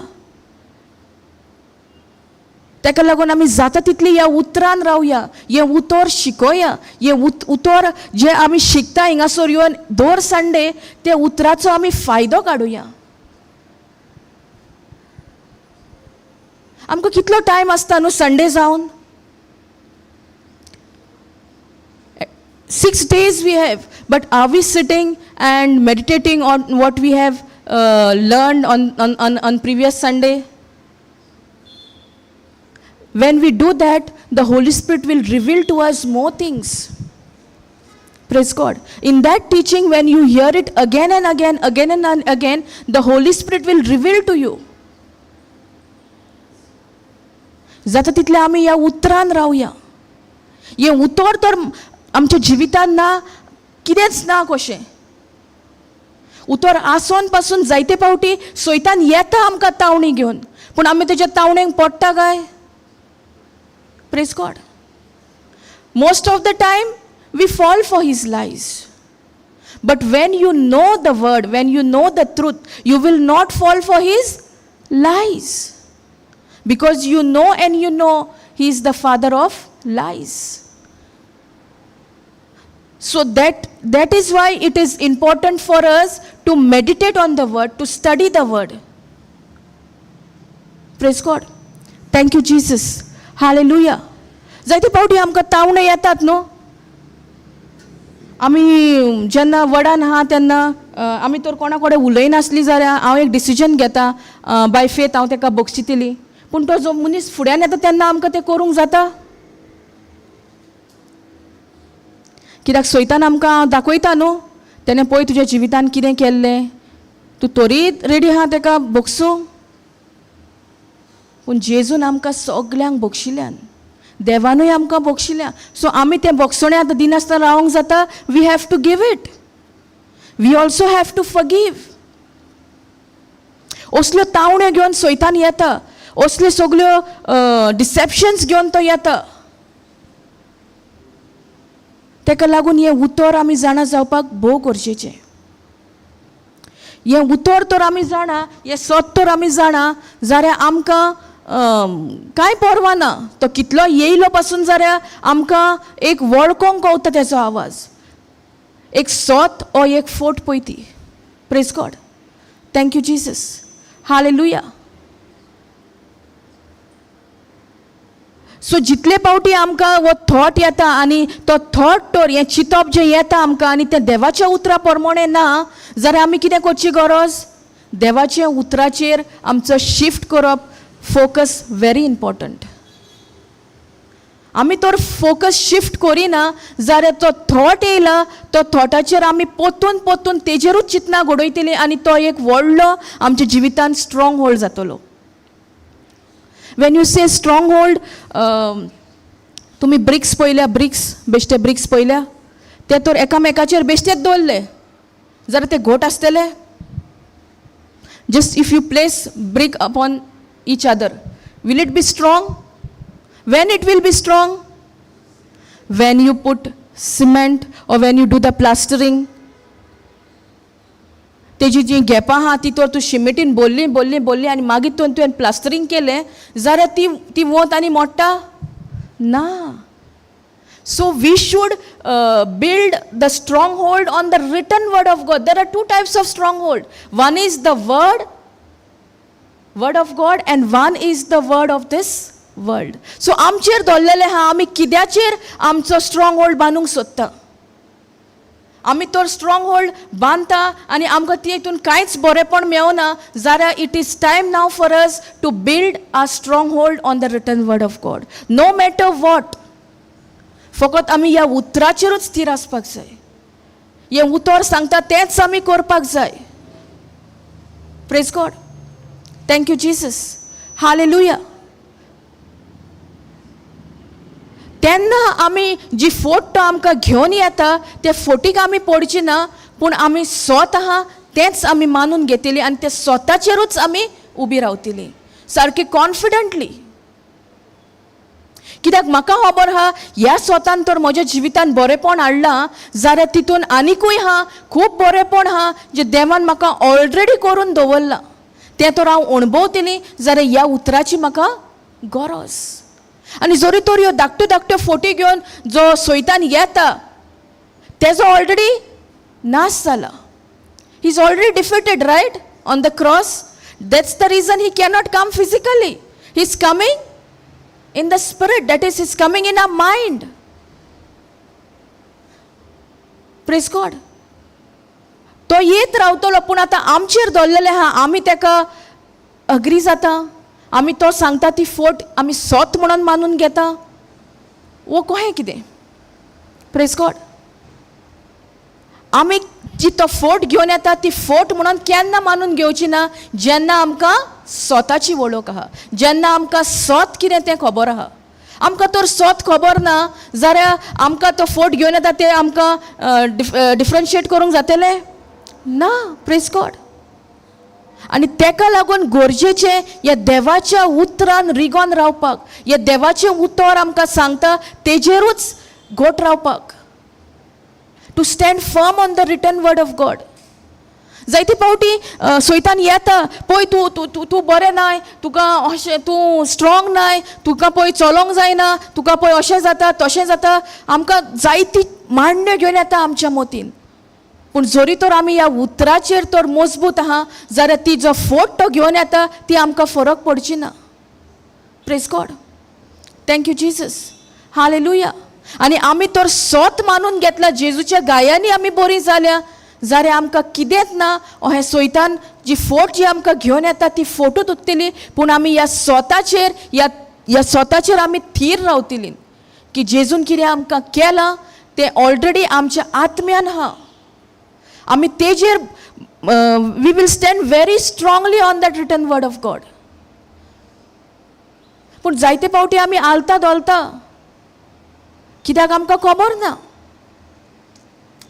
तेका लागून आमी जाता तितली ह्या उतरान रावया, हे उतर शिकोया, हे उतर जे आमी शिकता हिंगासर येवन दर संडे ते उतराचो आमी फायदो काडुया. आमकां कितलो टायम आसता न्हू संडे जावन? 6 days we have, but are we sitting and meditating on what we have learned on previous Sunday? When we do that, the Holy Spirit will reveal to us more things. Praise God. In that teaching, when you hear it again and again, again and again, the Holy Spirit will reveal to you. जाता तितले आमी ह्या उतरान रावया. हे उतर तर आमच्या जिवितान ना, कितेंच ना कशें. उतर आसोन पासून जायते पावटी सैतान येता आमकां तावणी घेवन, पूण आमी तेज्या तावणेक पडटा काय? Praise God. Most of the time we fall for his lies. But when you know the word, when you know the truth, you will not fall for his lies. Because you know and you know he is the father of lies. So that is why it is important for us to meditate on the word, to study the word. Praise God. Thank you Jesus. Hallelujah. जायते पावटी आमकां तावणे येतात न्हू. आमी जेन्ना वडान आहा तेन्ना आमी तर कोणा कडेन उलयनासली जाल्यार हांव एक डिसिजन घेता बाय फेथ, हांव ताका बक्षितली. पूण तो जो मनीस फुड्यान येता तेन्ना आमकां तें करूंक जाता? कित्याक सैतान आमकां दाखयता न्हू, तेणें पळय तुज्या जिवितान कितें केल्लें, तूं तरीत रेडी आहा ताका बोगसूंक. पूण जेजून आमकां सगल्यांक बोगशिल्ल्यान, देवानूय आमकां बोगशिल्ल्या. सो आमी तें बोगसणें आतां दिनासतना रावंक जाता. We have to give it. We also have to forgive. असल्यो तावण्यो घेवन सैतान येता, असल्यो सगल्यो डिसेप्शन्स घेवन तो येता. ताका लागून हें उतर आमी जाणा जावपाक भोव गरजेचें. हें उतर तर आमी जाणा, हें सत तर आमी जाणा, जाल्यार आमकां कांय परवा ना. तो कितलो येयलो पासून जाल्यार आमकां एक वळखोंक कवता तेजो आवाज. एक सत ओ एक फोट पळय ती. Praise God. Thank you Jesus. Hallelujah. So जितले पावटी आमकां वो थॉट येता आनी तो थॉट तर हें चिंतप जें येता आमकां आनी तें देवाच्या उतरा प्रमाणें ना, जाल्यार आमी कितें करची गरज? देवाच्या उतराचेर आमचो शिफ्ट करप. Focus very important. आमी तर फोकस शिफ्ट करिना जाल्यार तो थॉट येयला, तो थॉटाचेर आमी पोतून पोतून तेजेरूच चिंतना घडयतली आनी तो एक व्हडलो आमच्या जिवितान स्ट्रॉंग होल्ड जातलो. वेन यू से स्ट्रॉंग होल्ड, तुमी ब्रिक्स पळयल्या, बेश्टे ब्रिक्स पळयल्या, ते तर एकामेकाचेर बेश्टेच दवरले जाल्यार ते घोट आसतले. Just if you place brick upon each other, will it be strong? When it will be strong? When you put cement or when you do the plastering. तेजी जी गॅपां आहा ती तर तूं शिमिटीन बोल्ली बोल्ली बोल्ली आनी मागीर तुवें प्लास्टरींग केलें जाल्यार ती वत आनी मोडटा ना. So we should build the stronghold on the written word of God. There are two types of stronghold. One is the word of God and one is the word of this world. So आमचेर दवरलेले आहा, आमी किद्याचेर आमचो strong hold बांदूंक सोदता. आमी तर strong hold बांदता आनी आमकां तितून कांयच बरेपण मेळना, जाल्यार it is time now for us to build a stronghold on the written word of God. No matter what. फकत आमी ह्या उतराचेरूच स्थिर आसपाक जाय. हें उतर सांगता तेंच आमी करपाक जाय. Praise God. Thank you Jesus. Hallelujah. तेन्ना आमी जी फोट तो आमकां घेवन येता ते फोटीक आमी पडची ना, पूण आमी स्वत आहा तेंच आमी मानून घेतली आनी ते स्वताचेरूच आमी उबी रावतली सारकी कॉन्फिडंटली. कित्याक म्हाका खबर आहा ह्या स्वतान तर म्हज्या जिवितान बरेपण हाडलां, जाल्यार तितून आनिकूय आहा खूब बरेपण आहा जें देवान म्हाका ऑलरेडी करून दवरलां. तें तर हांव अणभवतली जाल्यार ह्या उतराची म्हाका गरज. आनी जरी तर ह्यो धाकट्यो फोटी घेवन जो सैतान येता तेजो ऑलरेडी नाश जाला. He is already defeated right on the cross. That's the reason he cannot come physically. He is coming in the spirit, that is he's coming in our mind. Praise God. तो येत रावतलो पूण आतां आमचेर दवरलेले आहा, आमी तेका अग्री जाता, आमी तो सांगता ती फोट आमी सोत म्हणून मानून घेता, वो कहें कितें? Praise God. आमी जी तो फोट घेवन येता ती फोट म्हणून केन्ना मानून घेवची ना जेन्ना आमकां स्वताची वळख आहा, जेन्ना आमकां स्वत कितें तें खबर आहा. आमकां तर स्वत खबर ना जाल्यार आमकां तो फोट घेवन येता ते आमकां डिफरन्शिएट करूंक जातलें ना. Praise God. आनी तेका लागून गरजेचें ह्या देवाच्या उतरान रिगोन रावपाक, ह्या देवाचें उतर आमकां सांगता तेजेरूच घोट रावपाक. To stand firm on the written word of God. जायती पावटी सैतान येता, पळय तूं बरें नाय, तुका अशें तूं स्ट्रॉंग नाय, तुका पळय चलोंक जायना, तुका पळय अशें जाता तशें जाता. आमकां जायती मांडण्यो घेवन येता आमच्या मतीन. पूण जरी तर आमी ह्या उतराचेर तर मजबूत आहा जाल्यार ती जो फोट तो घेवन येता ती आमकां फरक पडची ना. Praise God. Thank you Jesus. Hallelujah. आनी आमी तर स्वत मानून घेतला जेजूच्या गायांनी आमी बरी जाल्या जाल्यार आमकां कितेंच ना. हे सैतान जी फोट जी आमकां घेवन येता ती फोटूच उरतली, पूण आमी ह्या स्वताचेर ह्या स्वताचेर आमी थीर रावतली की जेजून कितें आमकां केलां ते ऑलरेडी आमच्या आत्म्यान आहा. आमी तेजेर we will stand very strongly on that written word of God. पूण जायते फावटी आमी आलता दोलता, कित्याक आमकां खबर ना.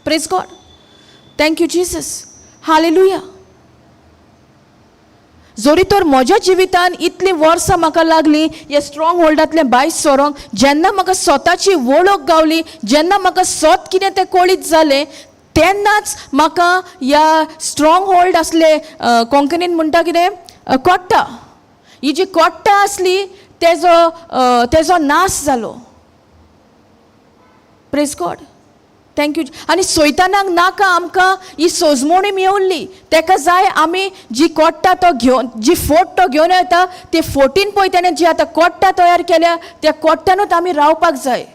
Praise God. Thank you Jesus. Hallelujah. जोरी तर म्हज्या जिवितान इतलीं वर्सां म्हाका लागलीं हे स्ट्रॉंग होल्डांतलें भायर सरोंक, जेन्ना म्हाका स्वताची वळख गावली, जेन्ना म्हाका स्वत कितें तें कळीत जालें, तेन्नाच म्हाका ह्या स्ट्रॉंग होल्ड आसले कोंकणीन म्हणटा कितें कोट्टा, ही जी कोट्टा आसली तेजो नाश जालो. Praise God. थँक्यू. आनी सैतानाक नाका आमकां ही सोजमोणी मेवल्ली. ताका जाय आमी जी कोट्टा तो घेवन, जी फोट तो घेवन येता, ते फोटीन पळय तेणें जी आतां कोट्टा तयार केल्या, त्या कोट्ट्यानूच आमी रावपाक जाय.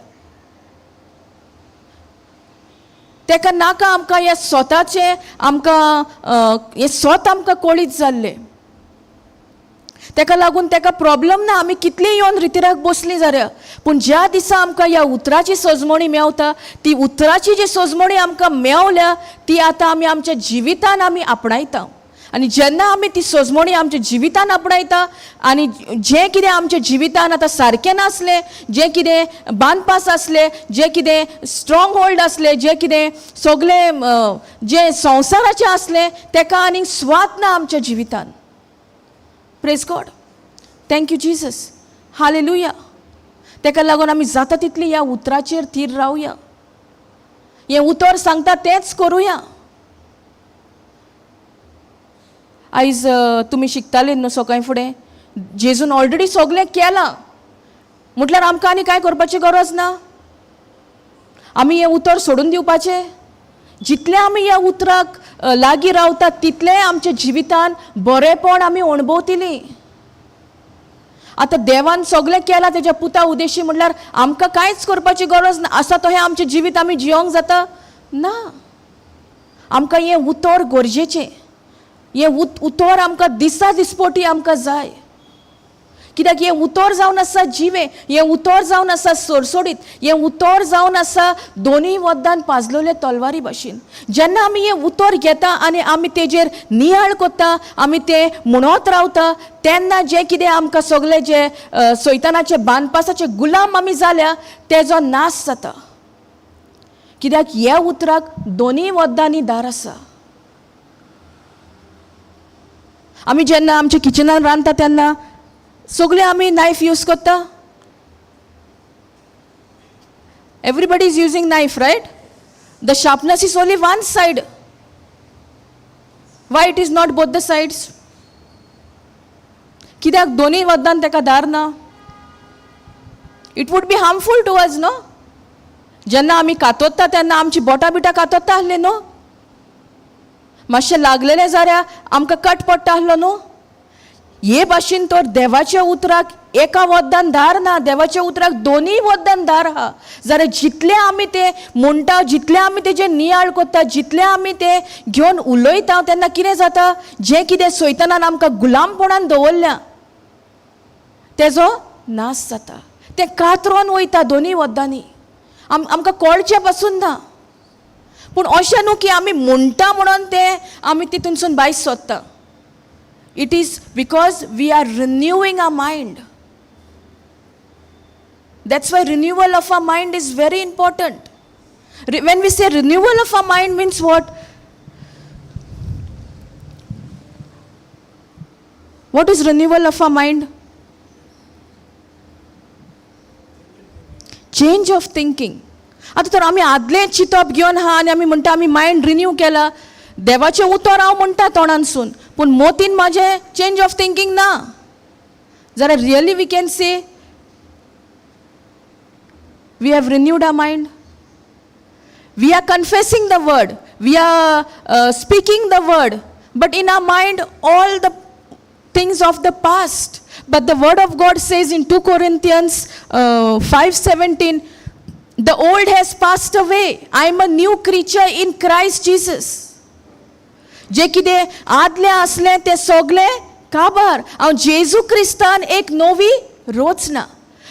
ताका नाका आमकां हे स्वताचें आमकां हे स्वत आमकां कळीत जाल्लें. ताका लागून ताका प्रॉब्लम ना आमी कितलीं येवन रितीराक बसलीं जाल्यार. पूण ज्या दिसा आमकां ह्या उतराची सोजमोणी मेवता, ती उतराची जी सोजमोणी आमकां मेवल्या, ती आतां आमी आमच्या जिवितान आमी आपणायता. आनी जेन्ना आमी ती सोजमोणी आमच्या जिवितान आपणायता, आनी जें कितें आमच्या जिवितान आतां सारकें नासलें, जें कितें बांदपास आसलें, जें कितें स्ट्रॉंग होल्ड आसलें, जें कितें सगलें जें संवसाराचें आसलें, ताका आनीक स्वाद ना आमच्या जिवितान. Praise God. Thank you Jesus. Hallelujah. ताका लागून आमी जाता तितली ह्या उतराचेर थीर रावया. हें उतर सांगता तेंच करुया. आयज तुमी शिकताले न्हू सकाळी फुडें, जेजून ऑलरेडी सगलें केलां म्हटल्यार आमकां आनी कांय करपाची गरज ना. आमी हें उतर सोडून दिवपाचें. जितलें आमी ह्या उतराक लागीं रावतात तितलें आमच्या जिवितान बरेपण आमी अणभवतलीं. आतां देवान सगलें केलां तेज्या पुता उद्देशी म्हटल्यार आमकां कांयच करपाची गरज ना. आसा तो हें आमचें जिवीत आमी जियोंक जाता ना. आमकां हें उतर गरजेचें. हें उतर आमकां दिसा दिसपोटी आमकां जाय. कित्याक हें उतर जावन आसा जिवें, हें उतर जावन आसा सरसोडीत, हें उतर जावन आसा दोनूय वद्दान पाजलेले तलवारी भाशेन. जेन्ना आमी हें उतर घेता आनी आमी तेजेर नियाळ कोत्ता, आमी तें म्हणत रावता, तेन्ना जें कितें आमकां सगलें जें सैतानाचे बांदपासाचे गुलाम आमी जाल्या, तेजो नाश जाता. कित्याक ह्या उतराक दोनूय वद्दांनी दार आसा. आमी जेन्ना आमच्या किचनान रांदता तेन्ना सगळे आमी नायफ यूज करता. Everybody is using knife, right? The sharpness is only one side. Why it is not both the sides? कित्याक दोनूय वद्दान ताका धार ना? It would be harmful to us न्हू. जेन्ना आमी कातोत्ता तेन्ना आमची बोटां बिटां कातोत्ता आहले न्हू. मातशें लागलेलें जाल्यार आमकां कट पडटा आहलो न्हू. हे भाशेन तर देवाच्या उतराक एका वद्दान धार ना, देवाच्या उतराक दोनूय वद्दान धार आहा. जाल्यार जितलें आमी तें म्हणटा, जितलें आमी तेजें नियाळ कोत्ता, जितलें आमी तें घेवन उलयता, तेन्ना कितें जाता? जें कितें सैतानान आमकां गुलामपणान दवरल्या तेजो नाश जाता. तें कातरोन वयता दोनूय वद्दांनी. आमकां कळचें पासून ना. पूण अशें न्हू की आमी म्हणटा म्हणून तें आमी तितूनसून भायर सोदता. It is because we are renewing our mind. That's why renewal of our mind is very important. When we say renewal of our mind means what? What is renewal of our mind? Change of thinking. आता तर आमी आदलें चिंतप घेवन आहा आनी आमी म्हणटा आमी मायंड रिन्यू केला. देवाचें उतर हांव म्हणटा तोंडानसून, पूण मोतीन म्हाजें चेंज ऑफ थिंकींग ना. जाल्यार really we can say we have renewed our mind. We are confessing the word, we are speaking the word, but in our mind all the things of the past. But the word of God says in 2 Corinthians 5:17, the old has passed away. I am a new creature in Christ Jesus. जे कितें आदलें आसलें तें सगलें काबार. हांव जेजू क्रिस्तान एक नवी रचना.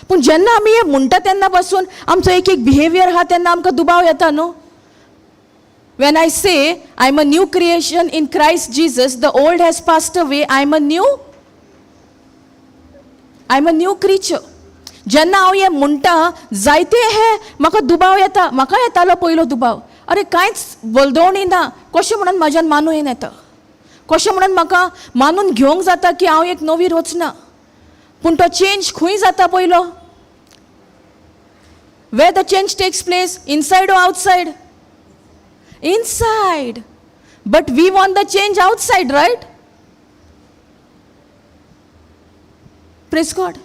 पूण जेन्ना आमी हें म्हणटा तेन्ना पासून आमचो एक एक बिहेवियर आहा तेन्ना आमकां दुबाव येता न्हू. When I say I'm a new creation in Christ Jesus, the old has passed away, I'm a new creature. जेन्ना हांव हें म्हणटा जायते हे म्हाका दुबाव येता. म्हाका येतालो पयलो दुबाव. अरे कांयच बोलदोवणी ना, कशें म्हणून म्हाज्यान मानूं येता, कशें म्हणून म्हाका मानून घेवंक जाता की हांव एक नवी रचना. पूण तो चेंज खंय जाता पयलो? Where the change takes place, inside or outside? Inside. But we want the change outside, right? Praise God.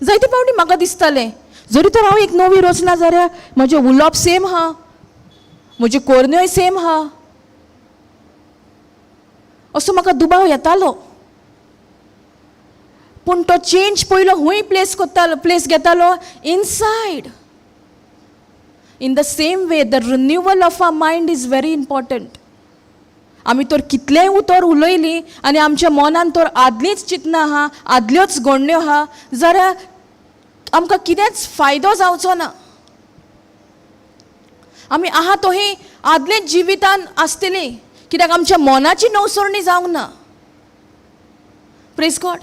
जायते फावटी म्हाका दिसतालें जरी तर हांव एक नवी रचना जाल्यार म्हजें उलोवप सेम आहा, म्हज्यो कोरन्योय सेम आहा, असो म्हाका दुबाव येतालो. पूण तो चेंज पयलो हूंय प्लेस घेतालो inside. In the same way, the renewal of our mind is very important. आमी तर कितलेंय उतर उलयलीं आनी आमच्या मनान तर आदलींच चिंतनां आहा, आदल्योच घडण्यो आहा, जाल्यार आमकां कितेंच फायदो जावचो ना. आमी आहा तोही आदलेच जिवितान आसतलीं, कित्याक आमच्या मनाची नवसरणी जावंक ना. Praise God.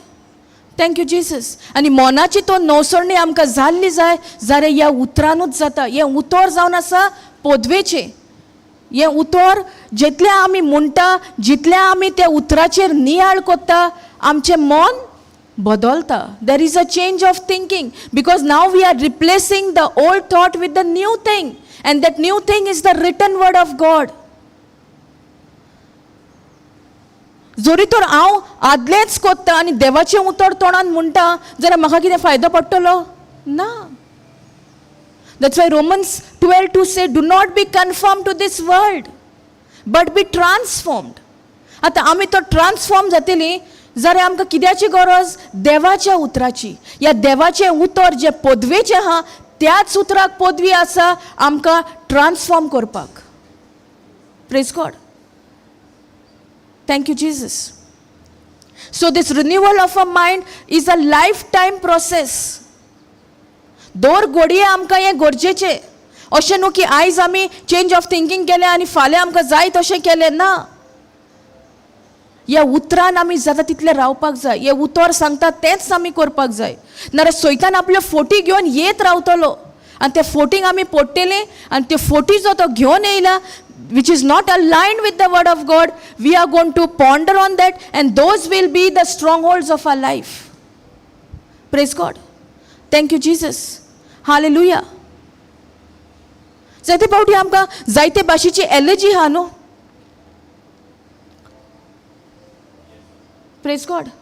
Thank you Jesus. आनी मनाची तो नवसरणी आमकां जाल्ली जाय जाल्यार ह्या उतरानूच जाता. हें उतर जावन आसा पोदवेचें. हें उतर जितलें आमी म्हणटा, जितलें आमी त्या उतराचेर नियाळ कोत्ता, आमचें मन बदलता. There is a change of thinking because now we are replacing the old thought with the new thing and that new thing is the written word of God. जरी तर हांव आदलेंच कोत्ता आनी देवाचें उतर तोंडान म्हणटा जाल्यार म्हाका कितें फायदो पडटलो? ना. That's why Romans 12:2 say, do not be conformed to this world, but be transformed. आतां आमी तो ट्रान्सफॉर्म जातलीं जाल्यार आमकां कित्याची गरज? देवाच्या उतराची. ह्या देवाचें उतर जें पदवेचें आहा त्याच उतराक पदवी आसा आमकां ट्रान्सफॉर्म करपाक. Praise God. Thank you, Jesus. So this renewal of our mind is a lifetime process. दोर घडये आमकां हें गरजेचें. अशें न्हू की आयज आमी चेंज ऑफ थिंकींग केलें आनी फाल्यां आमकां जाय तशें केलें ना. ह्या उतरान आमी जाता तितलें रावपाक जाय. हें उतर सांगता तेंच आमी करपाक जाय. नाल्यार सैतान आपल्यो फोटी घेवन येत रावतलो आनी ते फोटींक आमी पडटलीं आनी त्यो फोटी जो तो घेवन येयला which is not aligned with the word of God, we are going to ponder on that and those will be the strongholds of our life. Praise God. Thank you, Jesus. Hallelujah. जायते फावटी आमकां जायते भाशेची allergy आहा न्हू. Praise God.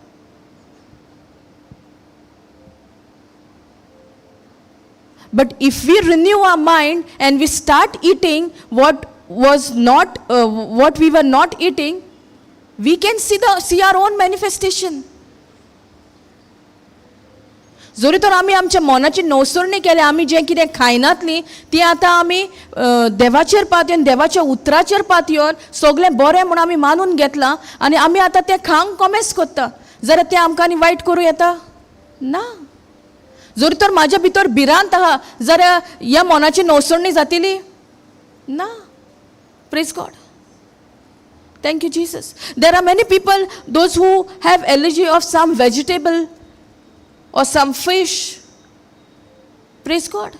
But if we renew our mind and we start eating what we were not eating, we can see our own manifestation. जरी तर आमी आमच्या मनाची नवसरणी केल्या, आमी जें कितें खायनातलीं ती आतां आमी देवाचेर पातयेवन देवाच्या उतराचेर पातयेवन सगळें बरें म्हूण आमी मानून घेतलां आनी आमी आतां तें खावंक कमेस कोत्ता, जाल्यार तें आमकां आनी वायट करूं येता? ना. जरी तर म्हाज्या भितर भिरांत आहा जाल्यार ह्या मनाची नवसरणी जातली? ना. Praise God. Thank you, Jesus. There are many people, those who have allergy of some vegetable or some fish. Praise God.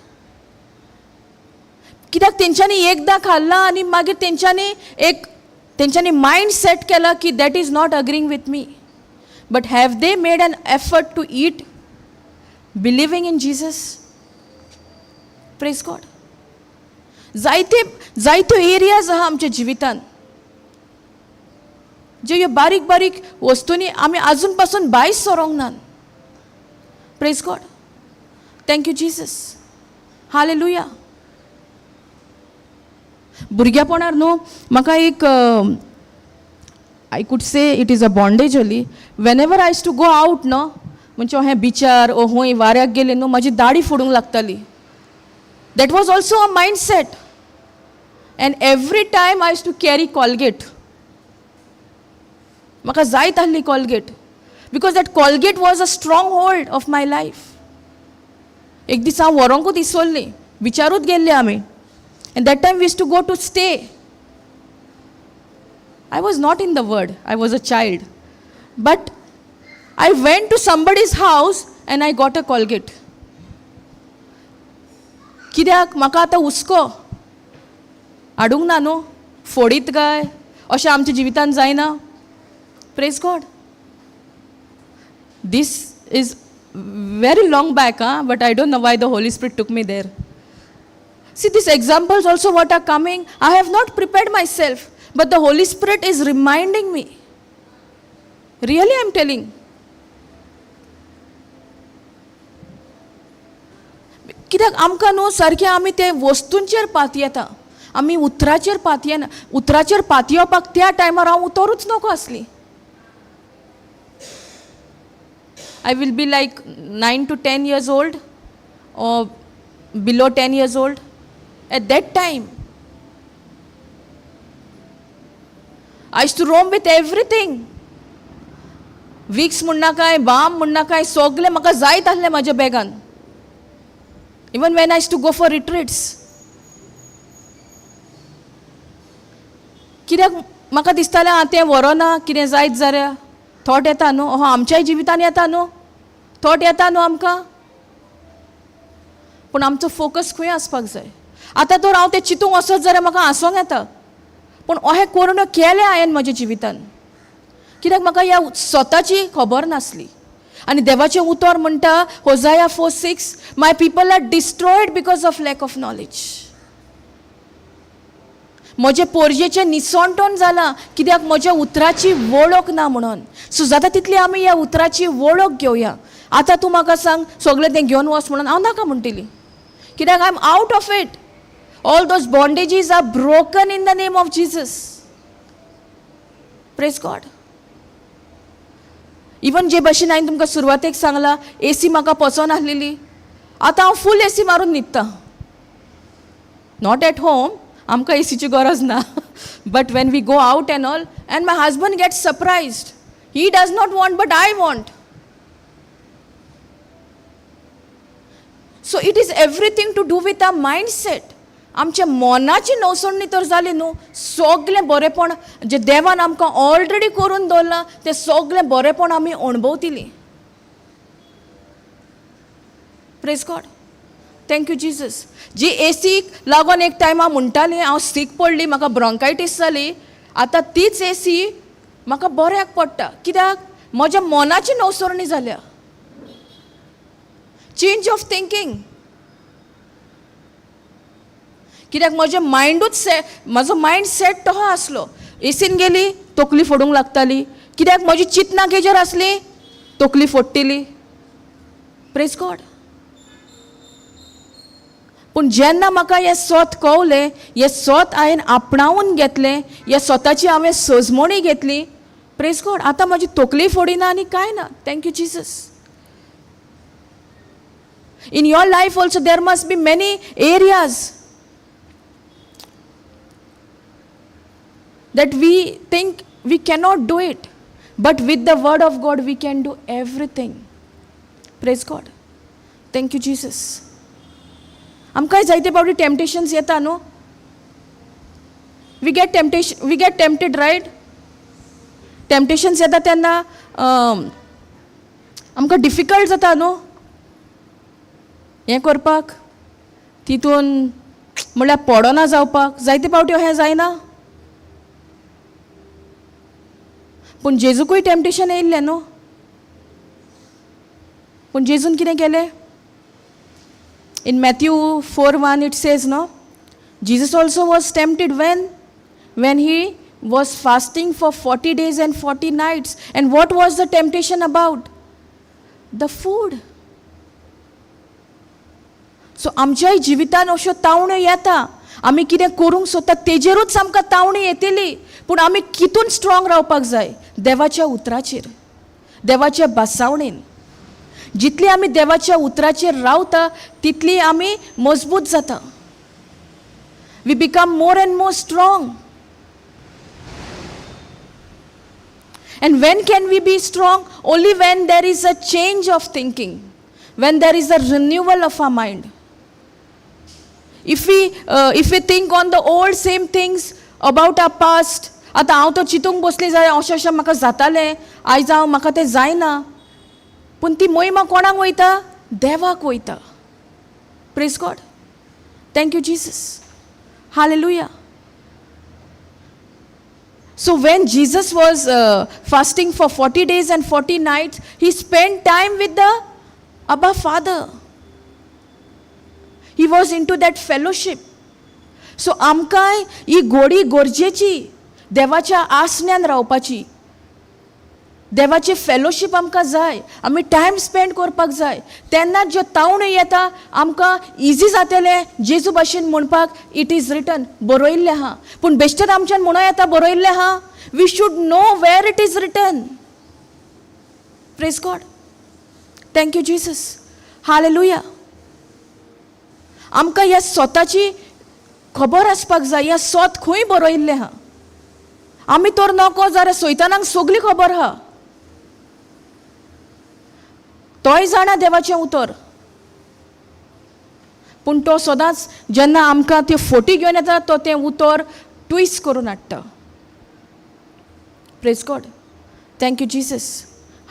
कित्याक तेंच्यांनी एकदां खाल्लां आनी मागीर तेंच्यांनी मायंड सेट केला की that is not agreeing with me. But have they made an effort to eat believing in Jesus? Praise God. जायत्यो areas आहा आमच्या जिवितान ज्यो ह्यो बारीक बारीक वस्तूंनी आमी आजून पासून भायर सरोंक ना. Praise God. Thank you Jesus. Hallelujah. भुरग्यापणार न्हू म्हाका एक I could say it is a bondage ओली. Whenever I to go out न्हू म्हणजे हे बिचार ओ हूंय वाऱ्याक गेले न्हू म्हाजी दाढी फोडूंक लागताली. That was also a mindset. And every time I used to carry Colgate. Maka जायत ahli Colgate. Because that Colgate was a stronghold of my life. एक दीस हांव व्हरोंकूच इसोल्ली, विचारूच गेल्ले आमी. And that time we used to go to stay. I was not in the word, I was a child. But I went to somebody's house and I got a Colgate. कित्याक म्हाका आतां हुस्को हाडूंक ना न्हू, फोडीत काय अशें आमच्या जिवितान जायना. Praise God. This is very long back, but I don't know why the Holy Spirit took me there. See, these examples also what are coming, I have not prepared myself, but the Holy Spirit is reminding me. Really, I am telling. कित्याक आमकां न्हू सारकें आमी ते वस्तूंचेर पात येता, आमी उतराचेर पात येना. उतराचेर पात येवपाक त्या टायमार हांव उतरूच नको आसली. I will be like 9 to 10 years old or below 10 years old. At that time, I used to roam with everything. Vicks म्हणना काय, balm म्हणना काय, सगळें म्हाका जायत आसलें म्हाज्या बॅगान. Even when I used to go for retreats. कित्याक म्हाका दिसतालें हांव तें व्हरोना, कितें जायत जाल्यार थॉट येता न्हू, आमच्याय जिवितान येता न्हू, थॉट येता न्हू आमकां. पूण आमचो फोकस खंय आसपाक जाय. आतां तर हांव तें चिंतूंक वचत जाल्यार म्हाका हांसोंक येता. पूण अहें करून केलें हांवें म्हज्या जिवितान, कित्याक म्हाका ह्या स्वताची खबर नासली. आनी देवाचें उतर म्हणटा Hosea 4:6, my people are destroyed because of lack of knowledge. म्हजे पोरजेचें निसणटोण जालां कित्याक म्हज्या उतराची वळख ना म्हणून. सो जाता तितली आमी ह्या उतराची वळख घेवया. आतां तूं म्हाका सांग सगळें तें घेवन वच म्हणून हांव नाका म्हणटली, कित्याक I am out of it. All those bondages are broken in the name of Jesus. Praise God. Even जे भशेन हांवें तुमकां सुरवातेक सांगलां, AC म्हाका पचोन आसलेली, आतां हांव फूल AC मारून न्हिदतां. नॉट एट होम, आमकां ACची गरज ना, but when we go out and all, and my husband gets surprised. He does not want but I want. So it is everything to do with a mindset. आमच्या मोनाची नवसणणी तर जाली न्हू, सगळें बरेपण जे देवान आमकां ऑलरेडी करून दवरलां तें सगळें बरेपण आमी अणभवतलीं. Praise God. Thank you Jesus. जी ACक लागून एक टायम हांव म्हणटाली हांव सीक पडली, म्हाका ब्रोंकायटीस जाली, आतां तीच AC म्हाका बऱ्याक पडटा. कित्याक म्हज्या मोनाची नवसरणी जाल्या. Change of thinking. कित्याक म्हजें मायंडूच म्हजो मायंड सेट तसो आसलो. ACन गेली तकली फोडूंक लागताली, कित्याक म्हजी चिंतना केजेर आसली, तकली फोडटली. Praise God. पूण जेन्ना म्हाका हें स्वत कळलें, हें स्वत हांवें आपणावून घेतलें, ह्या स्वताची हांवें सजमणी घेतली. Praise God. आतां म्हजी तकली फोडिना आनी कांय ना. Thank you Jesus. In your life also there must be many areas that we think we cannot do it, but with the word of God we can do everything. Praise God. Thank you Jesus. आमकांय जायते फावटी टेम्पटेशन्स येता न्हू. we get tempted, right? टेम्पटेशन्स येता तेन्ना आमकां difficult जाता न्हू हें करपाक, तितून म्हळ्यार पडना जावपाक. जायते फावटी हें जायना. पूण जेजूकूय टेम्पटेशन येयल्लें न्हू. पूण जेजून कितें केलें? इन Matthew 4:1 it says, no, Jesus also was tempted when he was fasting for 40 days and 40 nights. And what was the temptation about? The food. सो आमच्याय जिवितान अश्यो तावण्यो येता, आमी कितें करूंक सोदता तेजेरूच आमकां तावणी येतली. पूण आमी कितून स्ट्रॉंग रावपाक जाय? देवाच्या उतराचेर, देवाच्या बासावणेन. जितली आमी देवाच्या उतराचेर रावता तितली आमी मजबूत जाता. We become more and more strong. And when can we be strong? Only when there is a change of thinking. when there is a renewal of our mind. If we think on the old same things about our past, आतां हांव तो चिंतूंक बसलें जाल्यार अशें अशें म्हाका जातालें, आयज हांव म्हाका तें जायना. पूण ती मोहिमा कोणाक वयता? देवाक वयता. Praise God. Thank you Jesus. Hallelujah. So when Jesus was fasting for 40 days and 40 nights, he spent time with the Abba Father. He was into that fellowship. So आमकांय ही गोडी गरजेची, देवाच्या आसण्यान रावपाची. देवाचे फेलोशीप आमकां जाय, आमी टायम स्पेंड करपाक जाय. तेन्ना ज्यो तावण्यो येता आमकां इजी जातलें जेजू भाशेन म्हणपाक, इट इज रिटन, बरयल्लें आहा. पूण बेश्टेच आमच्यान म्हणूं येता बरयल्लें आहा. We should know where it is written. Praise God. Thank you Jesus. Hallelujah. आमकां ह्या स्वताची खबर आसपाक जाय, ह्या स्वत खंय बरयल्लें आहा. आमी तर नको जाल्यार सैतानाक सगळी खबर आहा. तोय जाणा देवाचें उतर. पूण तो सदांच जेन्ना आमकां त्यो फोटी घेवन येता तो तें उतर ट्विस्ट करून हाडटा. Praise God. Thank you Jesus.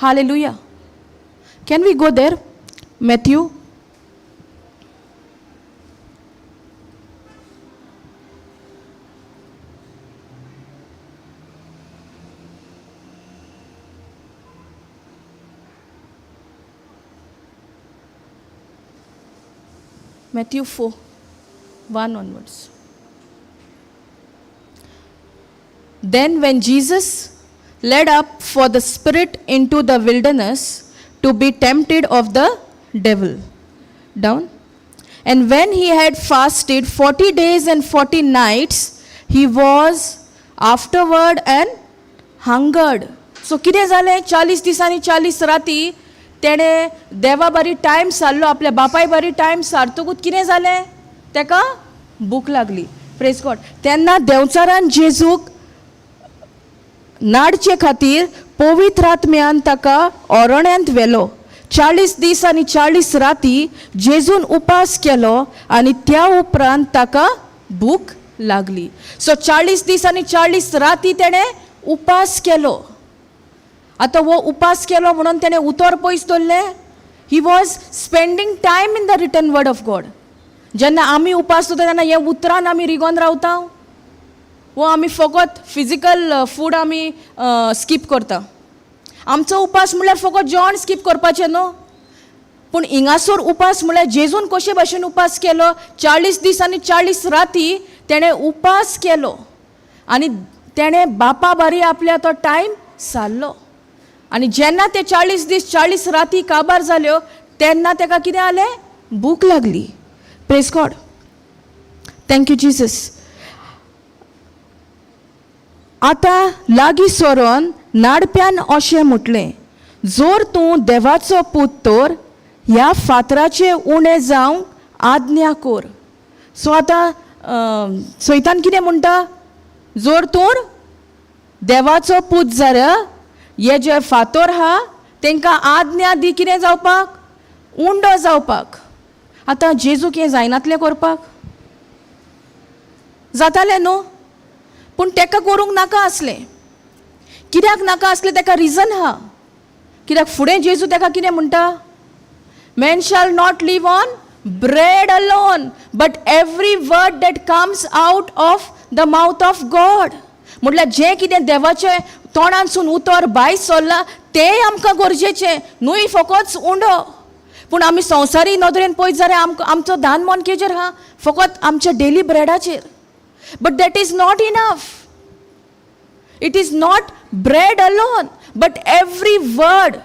Hallelujah. Can we go there? Matthew Matthew 4, 1 onwards. Then when Jesus led up for the Spirit into the wilderness to be tempted of the devil. Down. And when he had fasted 40 days and 40 nights, he was afterward and hungered. So कितें जालें? 40 दिसांनी 40 राती तेणें देवा बरी time सारलो, आपल्या बापाय बरी टायम सारतकूच कितें जालें? तेका भूक लागली. Praise God. तेन्ना देंवचारान जेजूक नाडचे खातीर पवित्र आत्म्यान ताका ओरोण्यांत व्हेलो. 40 दीस आनी 40 राती जेजून उपास केलो आनी त्या उपरांत ताका भूक लागली. सो 40 दीस आनी 40 राती तेणें उपास केलो. आतां वो उपास केलो म्हणून तेणें उतर पयस दवरलें. He was spending time in the written word of God. जेन्ना आमी उपास दवरता तेन्ना हे उतरान आमी रिगोन रावता, वो आमी फकत फिजिकल फूड आमी स्कीप करता. आमचो उपास म्हणल्यार फकत जेवण स्कीप करपाचें न्हू. पूण हिंगासोर उपास म्हणल्यार जेजून कशे भाशेन उपास केलो. 40 दीस आनी 40 राती तेणें उपास केलो आनी तेणें बापा बारी आपल्या तो टायम सारलो. आनी जेन्ना ते 40 दीस 40 राती काबार जाल्यो तेन्ना तेका कितें जालें? भूक लागली. Praise God. Thank you Jesus. आतां लागीं सरोन नाडप्यान अशें म्हटलें, जोर तूं देवाचो पूत तर ह्या फातराचें उणें जावंक आज्ञा कोर. सो आतां सैतान कितें म्हणटा? जोर तूं देवाचो पूत जाल्यार हे जे फातर आहा तांकां आज्ञा दी कितें जावपाक? उंडो जावपाक. आतां जेजूक हें जायनातलें करपाक? जातालें न्हू. पूण तेका करूंक नाका आसलें. कित्याक नाका आसलें? तेका रिजन आहा. कित्याक फुडें जेजू तेका कितें म्हणटा? Man shall not live on bread alone but every word that comes out of the mouth of God. म्हटल्यार जें कितें देवाचें तोंडांसून उतर भायर सरला तें आमकां गरजेचें, न्हूय फकत उंडो. पूण आमी संवसारी नदरेन पळयत जाल्यार आमचो धान मन केजेर आहा, फकत आमच्या डेली ब्रेडाचेर. But that is not enough. It is not bread alone but every word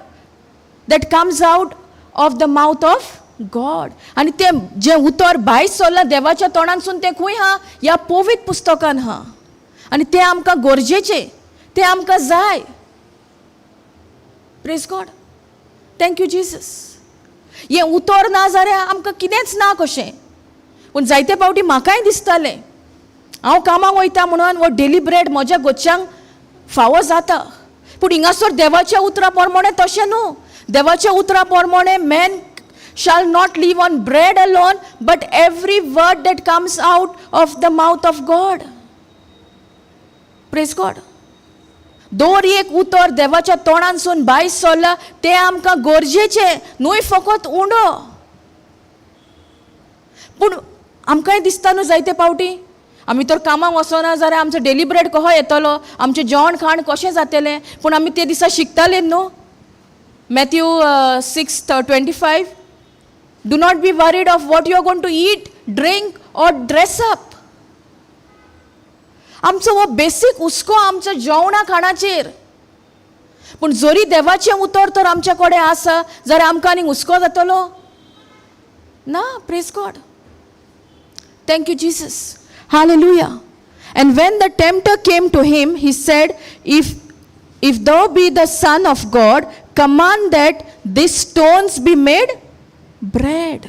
that comes out of the mouth of God. आनी तें जें उतर भायर सरलां देवाच्या तोंडांसून तें खंय आहा? ह्या पवित्र पुस्तकान आहा. आनी तें आमकां गरजेचें, तें आमकां जाय. Praise God. Thank you Jesus. हें उतर ना जाल्यार आमकां कितेंच ना कशें. पूण जायते फावटी म्हाकाय दिसतालें हांव कामाक वयता म्हणून वो डेली ब्रेड म्हज्या गोच्यांक फावो जाता. पूण हिंगासर देवाच्या उतरा प्रमाणे तशें न्हू. देवाच्या उतरा प्रमाणे man shall not live on bread alone, but every word that comes out of the mouth of God. Praise God. दर एक उतर देवाच्या तोंडांसून भायर सरला ते आमकां गरजेचें, न्हय फकत उंडो. पूण आमकांय दिसता न्हू जायते पावटी आमी तर कामाक वचना जाल्यार आमचो डेली ब्रेड कसो येतलो, आमचें जेवण खाण कशें जातलें, पूण आमी ते दिसा शिकताले न्हू. Matthew 6:25, do not be worried of what you are going to eat, drink or dress up. आमचो हो बेसीक हुस्को आमच्या जेवणा खाणाचेर. पूण जरी देवाचें उतर तर आमचे कडेन आसा जाल्यार आमकां आनीक हुस्को जातलो ना. Praise God. Thank you Jesus. Hallelujah. And when the tempter came to him, he said, if thou be the Son of God, command that these stones be made bread.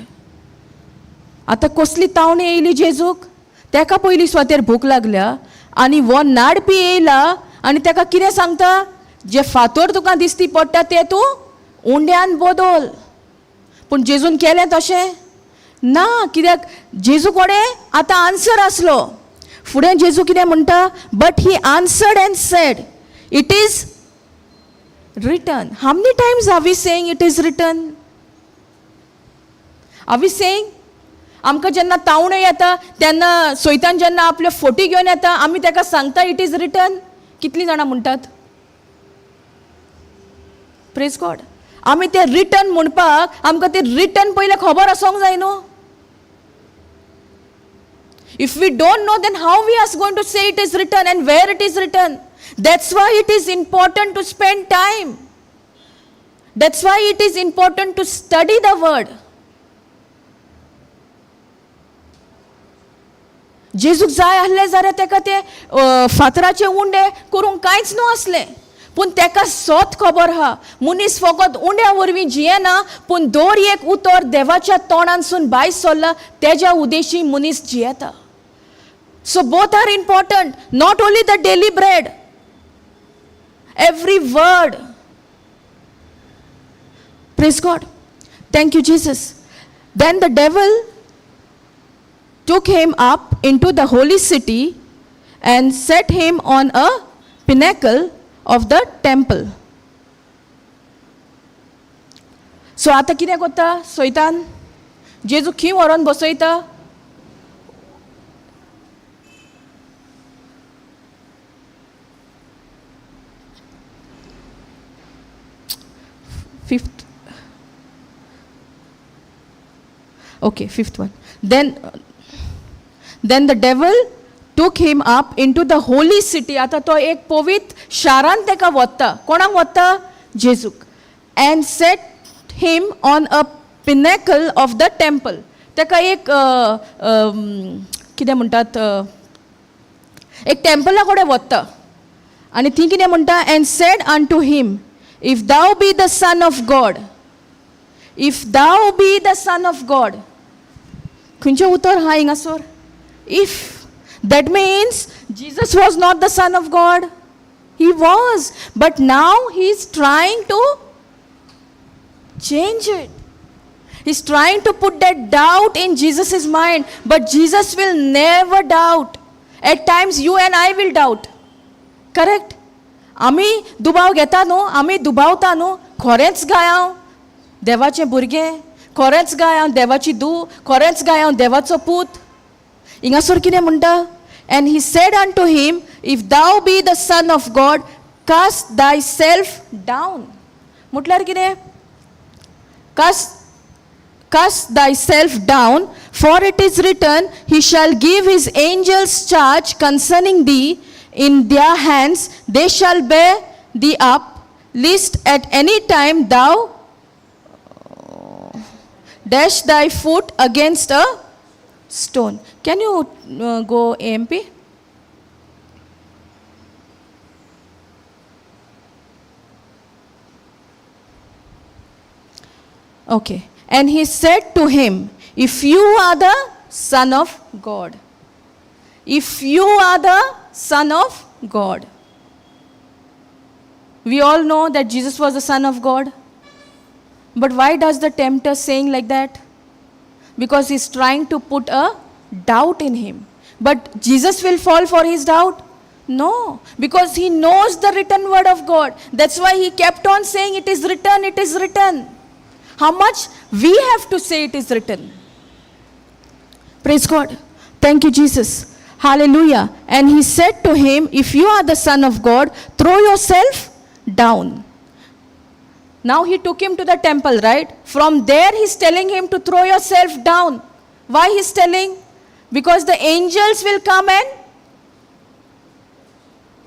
आता कसली तावणी येयली जेजूक, तेका पयली स्वतेर भूक लागल्या आनी वो नाडपी येयला आनी तेका कितें सांगता, जे फातर तुका दिसती पडटा ते तूं उंड्यान बदल. पूण जेजून केलें तशें ना, कित्याक जेजू कडेन आतां आन्सर आसलो. फुडें जेजू कितें म्हणटा, but he answered and said, it is written. How many times are we saying it is written? Are we saying? आमकां जेन्ना तावण्यो येता तेन्ना सैतान जेन्ना आपल्यो फोटी घेवन येता आमी ताका सांगता इट इज रिटन. कितलीं जाणां म्हणटात? Praise God. आमी ते रिटन म्हणपाक आमकां ते रिटन पयलें खबर आसोंक जाय न्हू. If we don't know, then how we are going to say it is written and where it is written? That's why it is important to spend time. That's why it is important to study the word. जेजूक जाय आहले जाल्यार तेका ते फातराचे उंडे करूंक कांयच न्हू आसलें. पूण तेका सोत खबर आहा, मनीस फकत उंड्या वरवीं जियेना, पूण दर एक उतर देवाच्या तोंडांसून भायर सरला तेज्या उद्देशी मनीस जियेता. So both are important, not only the daily bread, every word. Praise God. Thank you, Jesus. Then the devil took him up into the holy city and set him on a pinnacle of the temple. So आता कितें करता सैतान? जेजू खंय व्हरोन बसयता? fifth one. Then the devil took him up into the holy city. आता तो एक पवित्र शारान तेका वत्ता. कोणाक वत्ता? जेजूक. And set him on a pinnacle of the temple. तेका एक कितें म्हणटात, एक टेम्पला कडेन वत्ता आनी थंय कितें म्हणटा, and said unto him, if thou be the son of God, if thou be the son of God. खंयचें उतर हा हिंगासोर? If. That means Jesus was not the son of God. He was, but now he is trying to change it. He's trying to put that doubt in Jesus' mind, but Jesus will never doubt. At times you and I will doubt. Correct? आमी दुबाव घेता न्हू, आमी दुबावता न्हू, खरेंच गाय हांव देवाचें भुरगें, खरेंच गाय हांव देवाची धूव, खरेंच गाय हांव देवाचो पूत. हिंगासोर कितें म्हणटा, and he said unto him, if thou be the son of God, cast thyself down. म्हटल्यार कितें? Cast thyself down, for it is written, he shall give his angels charge concerning thee, in their hands they shall bear thee up, lest at any time thou dash thy foot against a stone. Can you go AMP? Okay. And he said to him, if you are the Son of God, if you are the Son of God. We all know that Jesus was the Son of God. But why does the tempter saying like that? Because he's trying to put a doubt in him. But Jesus will fall for his doubt? No, because he knows the written word of God. That's why he kept on saying, it is written, it is written. How much we have to say it is written? Praise God. Thank you, Jesus. Hallelujah. And he said to him, if you are the Son of God, throw yourself down. Now he took him to the temple, right? From there he's telling him to throw yourself down. Why he's telling? Because the angels will come and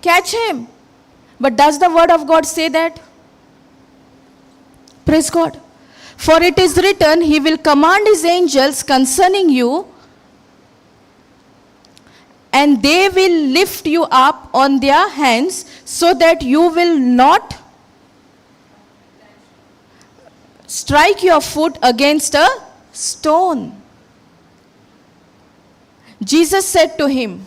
catch him. But does the word of God say that? Praise God. For it is written, he will command his angels concerning you, and they will lift you up on their hands, so that you will not strike your foot against a stone. Jesus said to him,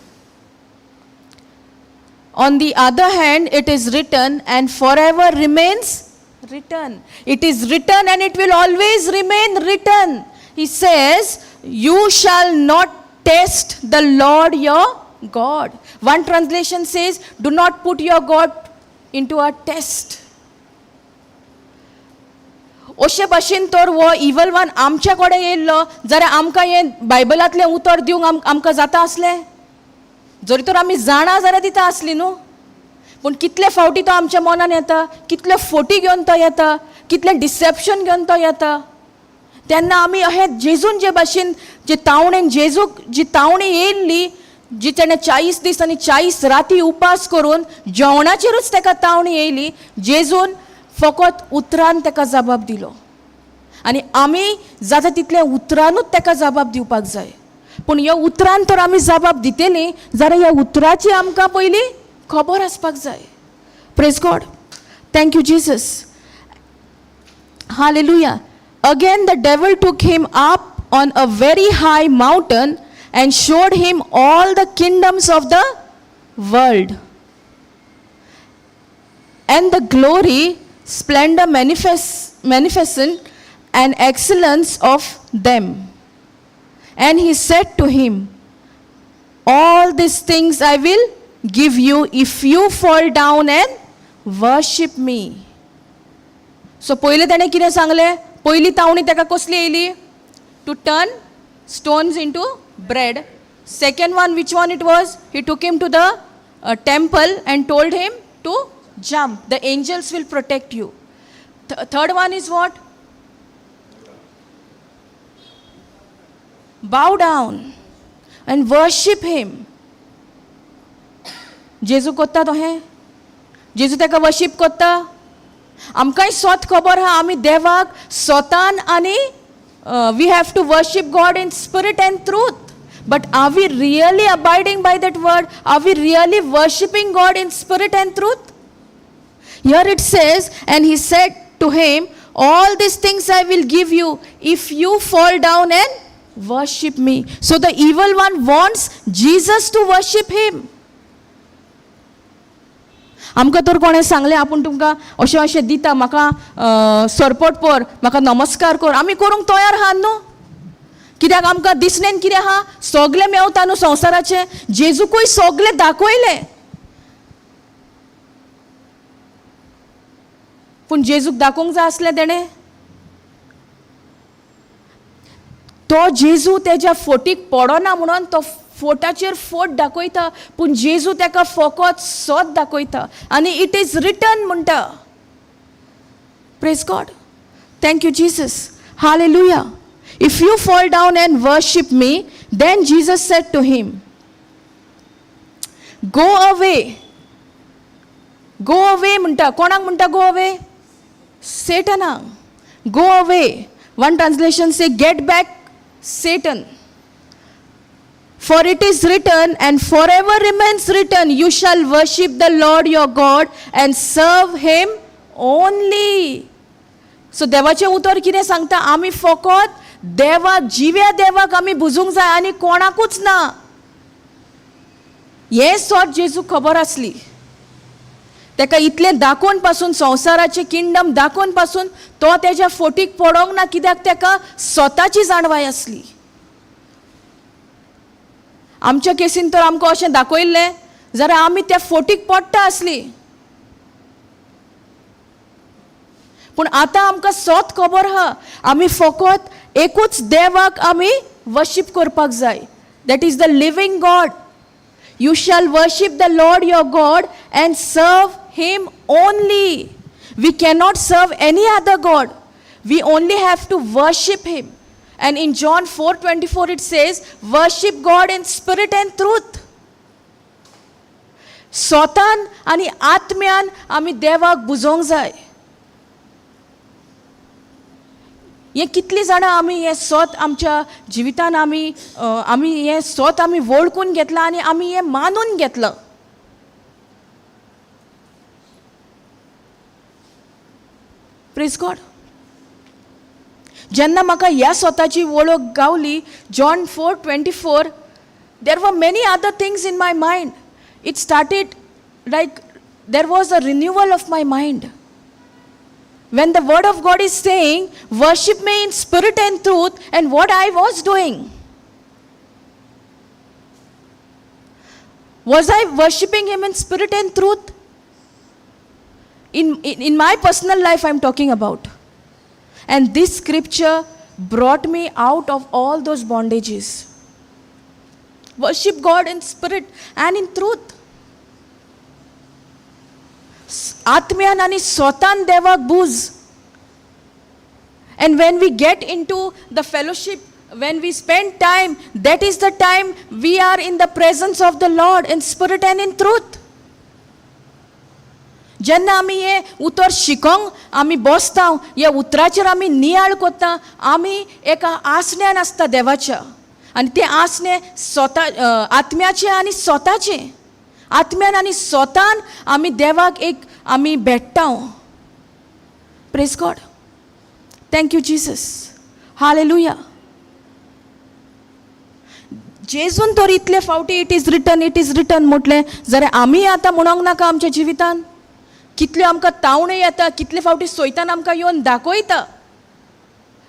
on the other hand, it is written, and forever remains written. It is written and it will always remain written. He says, you shall not test the Lord your God. One translation says, do not put your God into a test. अशे भाशेन तर वो evil one आमच्या कडेन येयल्लो जाल्यार आमकां हें बायबलांतलें उतर दिवंक आमकां जाता आसलें? जरी तर आमी जाणा जाल्यार दिता आसली न्हू. पूण कितले फावटी तो आमच्या मनान येता, कितले फोटी घेवन तो येता, कितलें डिसेप्शन घेवन तो येता. तेन्ना आमी अहें जेजून जे भाशेन जे तावणेन जेजूक जी तावणी येयल्ली, जी तेणें 40 दीस आनी 40 राती उपास करून जेवणाचेरूच ताका तावणी येयली, जेजून फकत उतरान ताका जबाब दिलो. आनी आमी जाता तितले उतरानूच ताका जबाब दिवपाक जाय. पूण ह्या उतरान तर आमी जबाब दितलीं जाल्यार ह्या उतराची आमकां पयलीं खबर आसपाक जाय. Praise God. Thank you Jesus. Hallelujah. Again the devil took him up on a very high mountain and showed him all the kingdoms of the world and the glory, splendor, magnificence and excellence of them. And he said to him, all these things I will give you if you fall down and worship me. So पहिले ताणें कितें सांगलें? पयली तावणी ताका कसली येयली? To turn stones into bread. Second one, which one it was? He took him to the temple and told him to jump. The angels will protect you. Third one is what? Bow down and worship him. जेजू कोत्ता तो हे? जेजू ताका worship कोत्ता? आमकांय स्वत खबर आहा आमी देवाक स्वतान आनी we have to worship God in spirit and truth. But are we really abiding by that word? Are we really worshipping God in spirit and truth? Here it says, and he said to him, all these things I will give you if you fall down and worship me. So the evil one wants Jesus to worship him. आमकां तर कोणें सांगलें आपूण तुमकां अशें अशें दिता, म्हाका सरपट पर, म्हाका नमस्कार कर, आमी करूंक तयार आहा न्हू. कित्याक आमकां दिसणेन कितें आहा? सगळें मेवता न्हू संवसाराचें. जेजूकूय सगळें दाखयलें. पूण जेजूक दाखोवंक जाय आसलें तेणें. तो जेजू तेज्या फोटीक पडना म्हणून तो फोटाचेर फोट दाखयता, पूण जेजू ताका फकत सोत दाखयता. आनी इट इज रिटन म्हणटा. Praise God. Thank you Jesus. Hallelujah. If you fall down and worship me, then Jesus said to him, go away. Go away म्हणटा. कोणाक म्हणटा go away? Satanak. Go away. One translation say, get back, Satan. For it is written, and forever remains written, you shall worship the Lord your God and serve him only. So देवाचें उतर कितें सांगता? आमी फकत देवाक, जिव्या देवाक आमी भुजूंक जाय आनी कोणाकूच ना. हें सोत जेजूक खबर आसली. ताका इतलें दाखोवन पासून संवसाराचें किंगडम दाखोवन पासून तो तेज्या फोटीक पडोंक ना, कित्याक ताका स्वताची जाणवाय आसली. आमच्या केसीन तर आमकां अशें दाखयल्लें जाल्यार आमी त्या फोटीक पडटा आसली. पूण आतां आमकां सोत खबर आहा, आमी फकत एकूच देवाक आमी वर्शीप करपाक जाय. That is the living God. You shall worship the Lord your God and serve him only. We cannot serve any other God. We only have to worship him. And in John 4:24 it says, worship God in spirit and truth. स्वतान आणि आत्म्यान आमी देवाक बुजोवंक जाय. हे कितलीं जाणां आमी हें स्वत आमच्या जिवितान आमी हें स्वत आमी वळखून घेतलां आनी आमी हें मानून घेतलां. Praise God. जेन्ना म्हाका ह्या स्वताची वळख Gawali, John 4:24, there were many other things in my mind. It started like there was a renewal of my mind. When the word of God is saying, worship me in spirit and truth, and what I was doing. Was I worshipping him in spirit and truth? In my personal life I'm talking about. And this scripture brought me out of all those bondages. Worship God in spirit and in truth. आत्म्यान आणि स्वतान देवाक बुज. And when we get into the fellowship, when we spend time, that is the time we are in the presence of the Lord in spirit and in truth. जेन्ना आमी हे उतर शिकोंक आमी बसता, ह्या उतराचेर आमी नियाळ कोत्ता, आमी एका आसण्यान आसता देवाच्या, आनी तें आसणें स्वता आत्म्याचें आनी स्वताचें. आत्म्यान आनी स्वतान आमी देवाक एक आमी भेट्टा. Praise God. Thank you Jesus. Hallelujah. जेजून तर इतले फावटी इट इज रिटन म्हटलें जाल्यार आमी आतां म्हणोंक नाका आमच्या जिवितान. कितल्यो आमकां तावण्यो येता, कितले फावटी सैतान आमकां येवन दाखयता.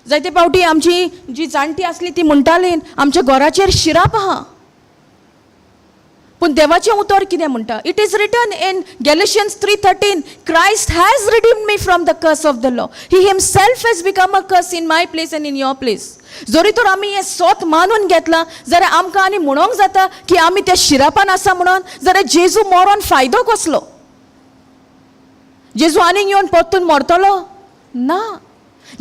जायते फावटी आमची जी जाणटी आसली ती म्हणटाली आमच्या घराचेर शिराप आहा. पूण देवाचें उतर कितें म्हणटा? It is written in Galatians 3:13, Christ has redeemed me from the curse of the law. He himself has become a curse in my place and in your place. जरी तर आमी हें स्वत मानून घेतलां जाल्यार आमकां आनी म्हणोंक जाता की आमी त्या शिरापान आसा म्हणून, जाल्यार जेजू मरोन फायदो कसलो? जेजू आनीक येवन परतून मरतलो ना.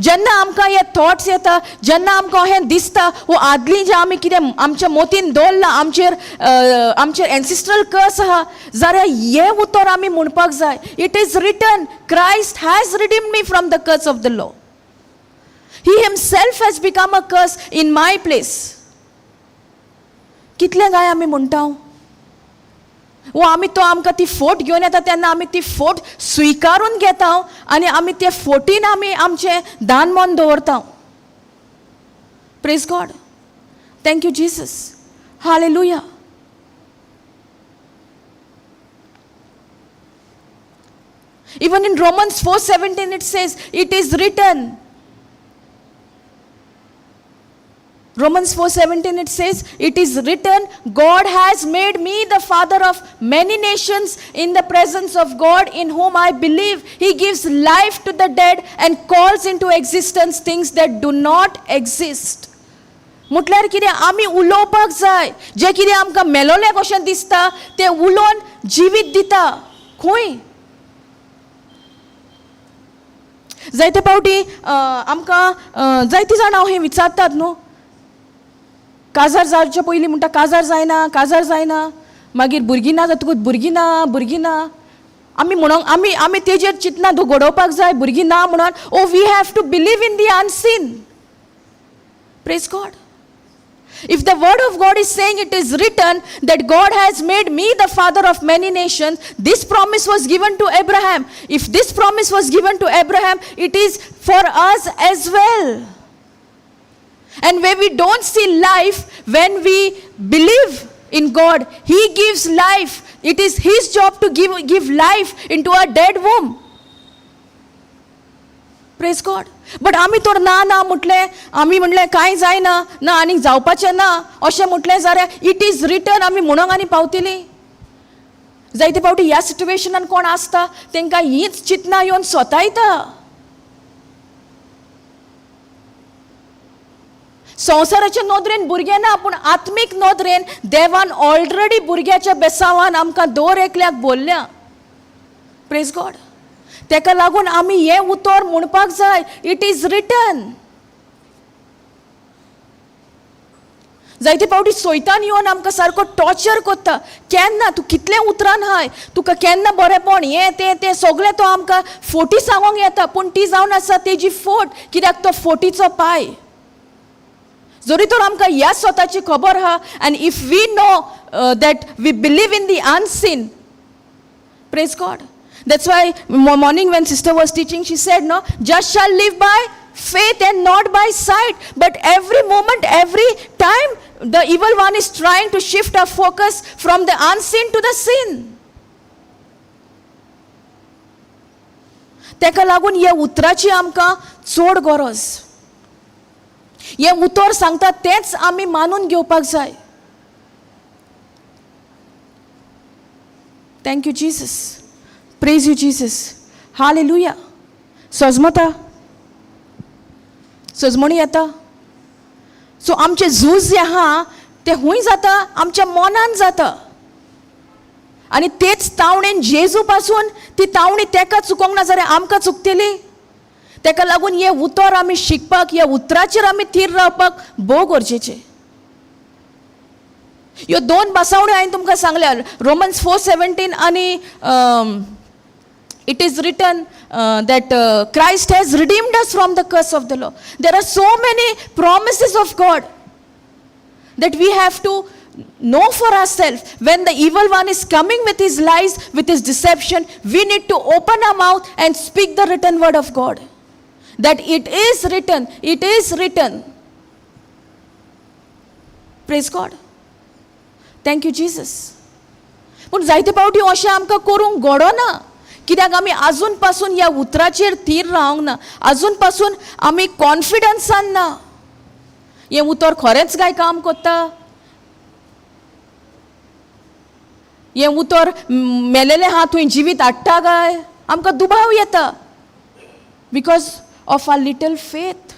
जेन्ना आमकां हे थॉट्स येता, जेन्ना आमकां हें दिसता, वो आदलीं जें आमी कितें आमच्या मोतीन दवरलां, आमचेर एन्सिस्ट्रल कर्स आहा, जाल्यार हें उतर आमी म्हणपाक जाय. It is written, Christ has redeemed me from the curse of the law. He himself has become a curse in my place. कितलें काय आमी म्हणटा, वो आमी तो आमकां ती फोट घेवन येता तेन्ना आमी ती फोट स्विकारून घेता आनी आमी ते फोटीन आमी आमचें दान मन दवरता. Praise God. Thank you Jesus. Hallelujah. Even in Romans 4:17 it says, it is written. Romans 4:17 it says, it is written, God has made me the father of many nations in the presence of God in whom I believe. He gives life to the dead and calls into existence things that do not exist. म्हटल्यार कितें? आमी उलोवपाक जाय. जें कितें आमकां मेलोलें कशें दिसता तें उलोवन जिवीत दिता. खंय? जायते फावटी आमकां जायतीं जाणां हें विचारतात न्हू, काजार जावचे पयलीं म्हणटा काजार जायना, मागीर भुरगीं ना जातकूच भुरगीं ना. आमी म्हणोंक आमी तेजेर चिंतना घडोवपाक जाय भुरगीं ना म्हणून. Oh we have to believe in the unseen. Praise God. If the word of God is saying it is written that God has made me the father of many nations, this promise was given to Abraham. If this promise was given to Abraham, it is for us as well. And when we don't see life, when we believe in God. He gives life. It is His job to give life into a dead womb. Praise God. But आमी तर ना म्हटलें, आमी म्हणलें कांय जायना ना आनीक जावपाचें ना अशें म्हटलें जाल्यार इट इज रिटन आमी म्हणोंक आनी पावतलीं. जायते फावटी ह्या सिट्युएशनान कोण आसता तांकां हीच चिंतना येवन सोतायता. संवसाराच्या नोदरेन भुरगे ना, पूण आत्मीक नोदरेन देवान ऑलरेडी भुरग्याच्या बेसांवान आमकां दोर एकल्याक बोल्ल्या. Praise God. तेका लागून आमी हें उतर म्हणपाक जाय, इट इज रिटन. जायते फावटी सैतान येवन आमकां सारको टॉर्चर करता. केन्ना तूं कितलें उतरान हाय, तुका केन्ना बरेंपण हें तें सगळें तो आमकां फोटी सांगोंक येता, पूण ती जावन आसा तेजी फोट, कित्याक तो फोटीचो पाय. जरी तर आमकां ह्या स्वताची खबर आहा, and if we know that we believe in the unseen. Praise God. That's why morning when sister was teaching, she said, no, just shall live by faith and not by sight. But every moment, every time, the evil one is trying to shift our focus from the unseen to the seen. तेका लागून ह्या उतराची आमकां चड गरज. हे उतर सांगता तेच आमी मानून घेवपाक जाय. Thank you Jesus. Praise you, Jesus. Hallelujah. सजमता, सजमणी येता. सो आमचे झूज जे आहा ते हुंय जाता, आमच्या मनान जाता. आनी तेच तावणेन जेजू पासून ती तावणी तेका चुकोंक ना जाल्यार आमकां चुकतली. तेका लागून हे उतर आमी शिकपाक, ह्या उतराचेर आमी थीर रावपाक भोव गरजेचें. ह्यो दोन बासावण्यो हांवें तुमकां सांगल्या, रोमन्स 4:17 आनी it is written that Christ has redeemed us from the curse of the law. There are so many promises of God that we have to know for ourselves. When the evil one is coming with his lies, with his deception, we need to open our mouth and speak the written word of God. That it is written, it is written. Praise God. Thank you, Jesus. पूण जायते फावटी अशें आमकां करूंक घडो ना. कित्याक आमी आजून पासून ह्या उतराचेर थीर रावंक ना. आजून पासून आमी कॉन्फिडन्सान ना. हें उतर खरेंच काय काम करता, हें उतर मेलेलें आहा थंय जिवीत हाडटा काय, आमकां दुबाव येता. Because of our little faith,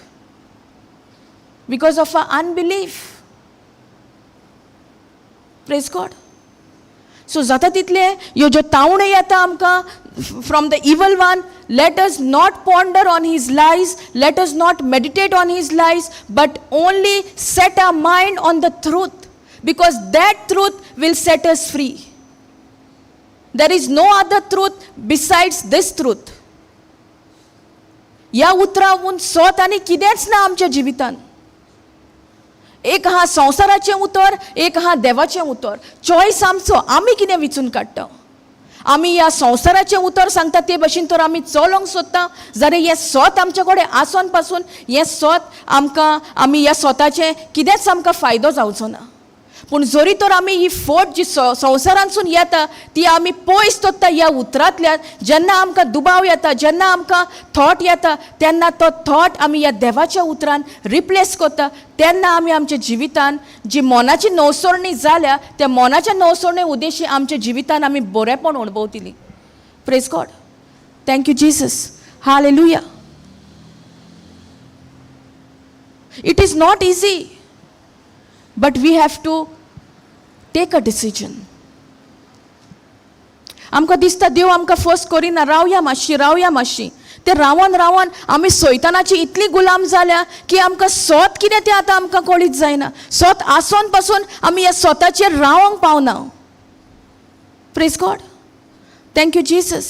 because of our unbelief. Praise God. So जाता तितले ह्यो ज्यो तावण्यो येता आमकां from the evil one, let us not ponder on his lies, let us not meditate on his lies, but only set our mind on the truth, because that truth will set us free. There is no other truth besides this truth. ह्या उतरावून सोत आनी कितेंच ना आमच्या जिवितान. एक आहा संवसाराचें उतर, एक आहा देवाचें उतर. चॉयस आमचो, आमी कितें विचून काडटा. आमी ह्या संवसाराचें उतर सांगता ते भशेन तर आमी चलोंक सोदता जाल्यार हें सोत आमचे कडेन आसोन पासून हें सोत आमकां आमी ह्या सोताचें कितेंच आमकां फायदो जावचो ना. पूण जरी तर आमी ही फोट जी संवसारांतसून येता ती आमी पयस दवरता ह्या उतरांतल्यान. जेन्ना आमकां दुबाव येता, जेन्ना आमकां थॉट येता, तेन्ना तो थॉट आमी ह्या देवाच्या उतरान रिप्लेस करता. तेन्ना आमी आमच्या जिवितान जी मोनाची नवसोरणी जाल्या त्या मोनाच्या नवसोरणे उद्देशी आमच्या जिवितान आमी बरेपण अणभवतलीं. Praise God. Thank you Jesus. Hallelujah. It is not easy, but we have to take a decision. आमकां दिसता देव आमकां फोर्स करिना, रावया मातशी. ते रावन आमी सैतानाची इतली गुलाम जाल्या की आमकां सोत कितें तें आतां आमकां कळीत जायना. सोत आसोन पासून आमी ह्या सोताचेर रावंक पावना. Praise God. Thank you Jesus.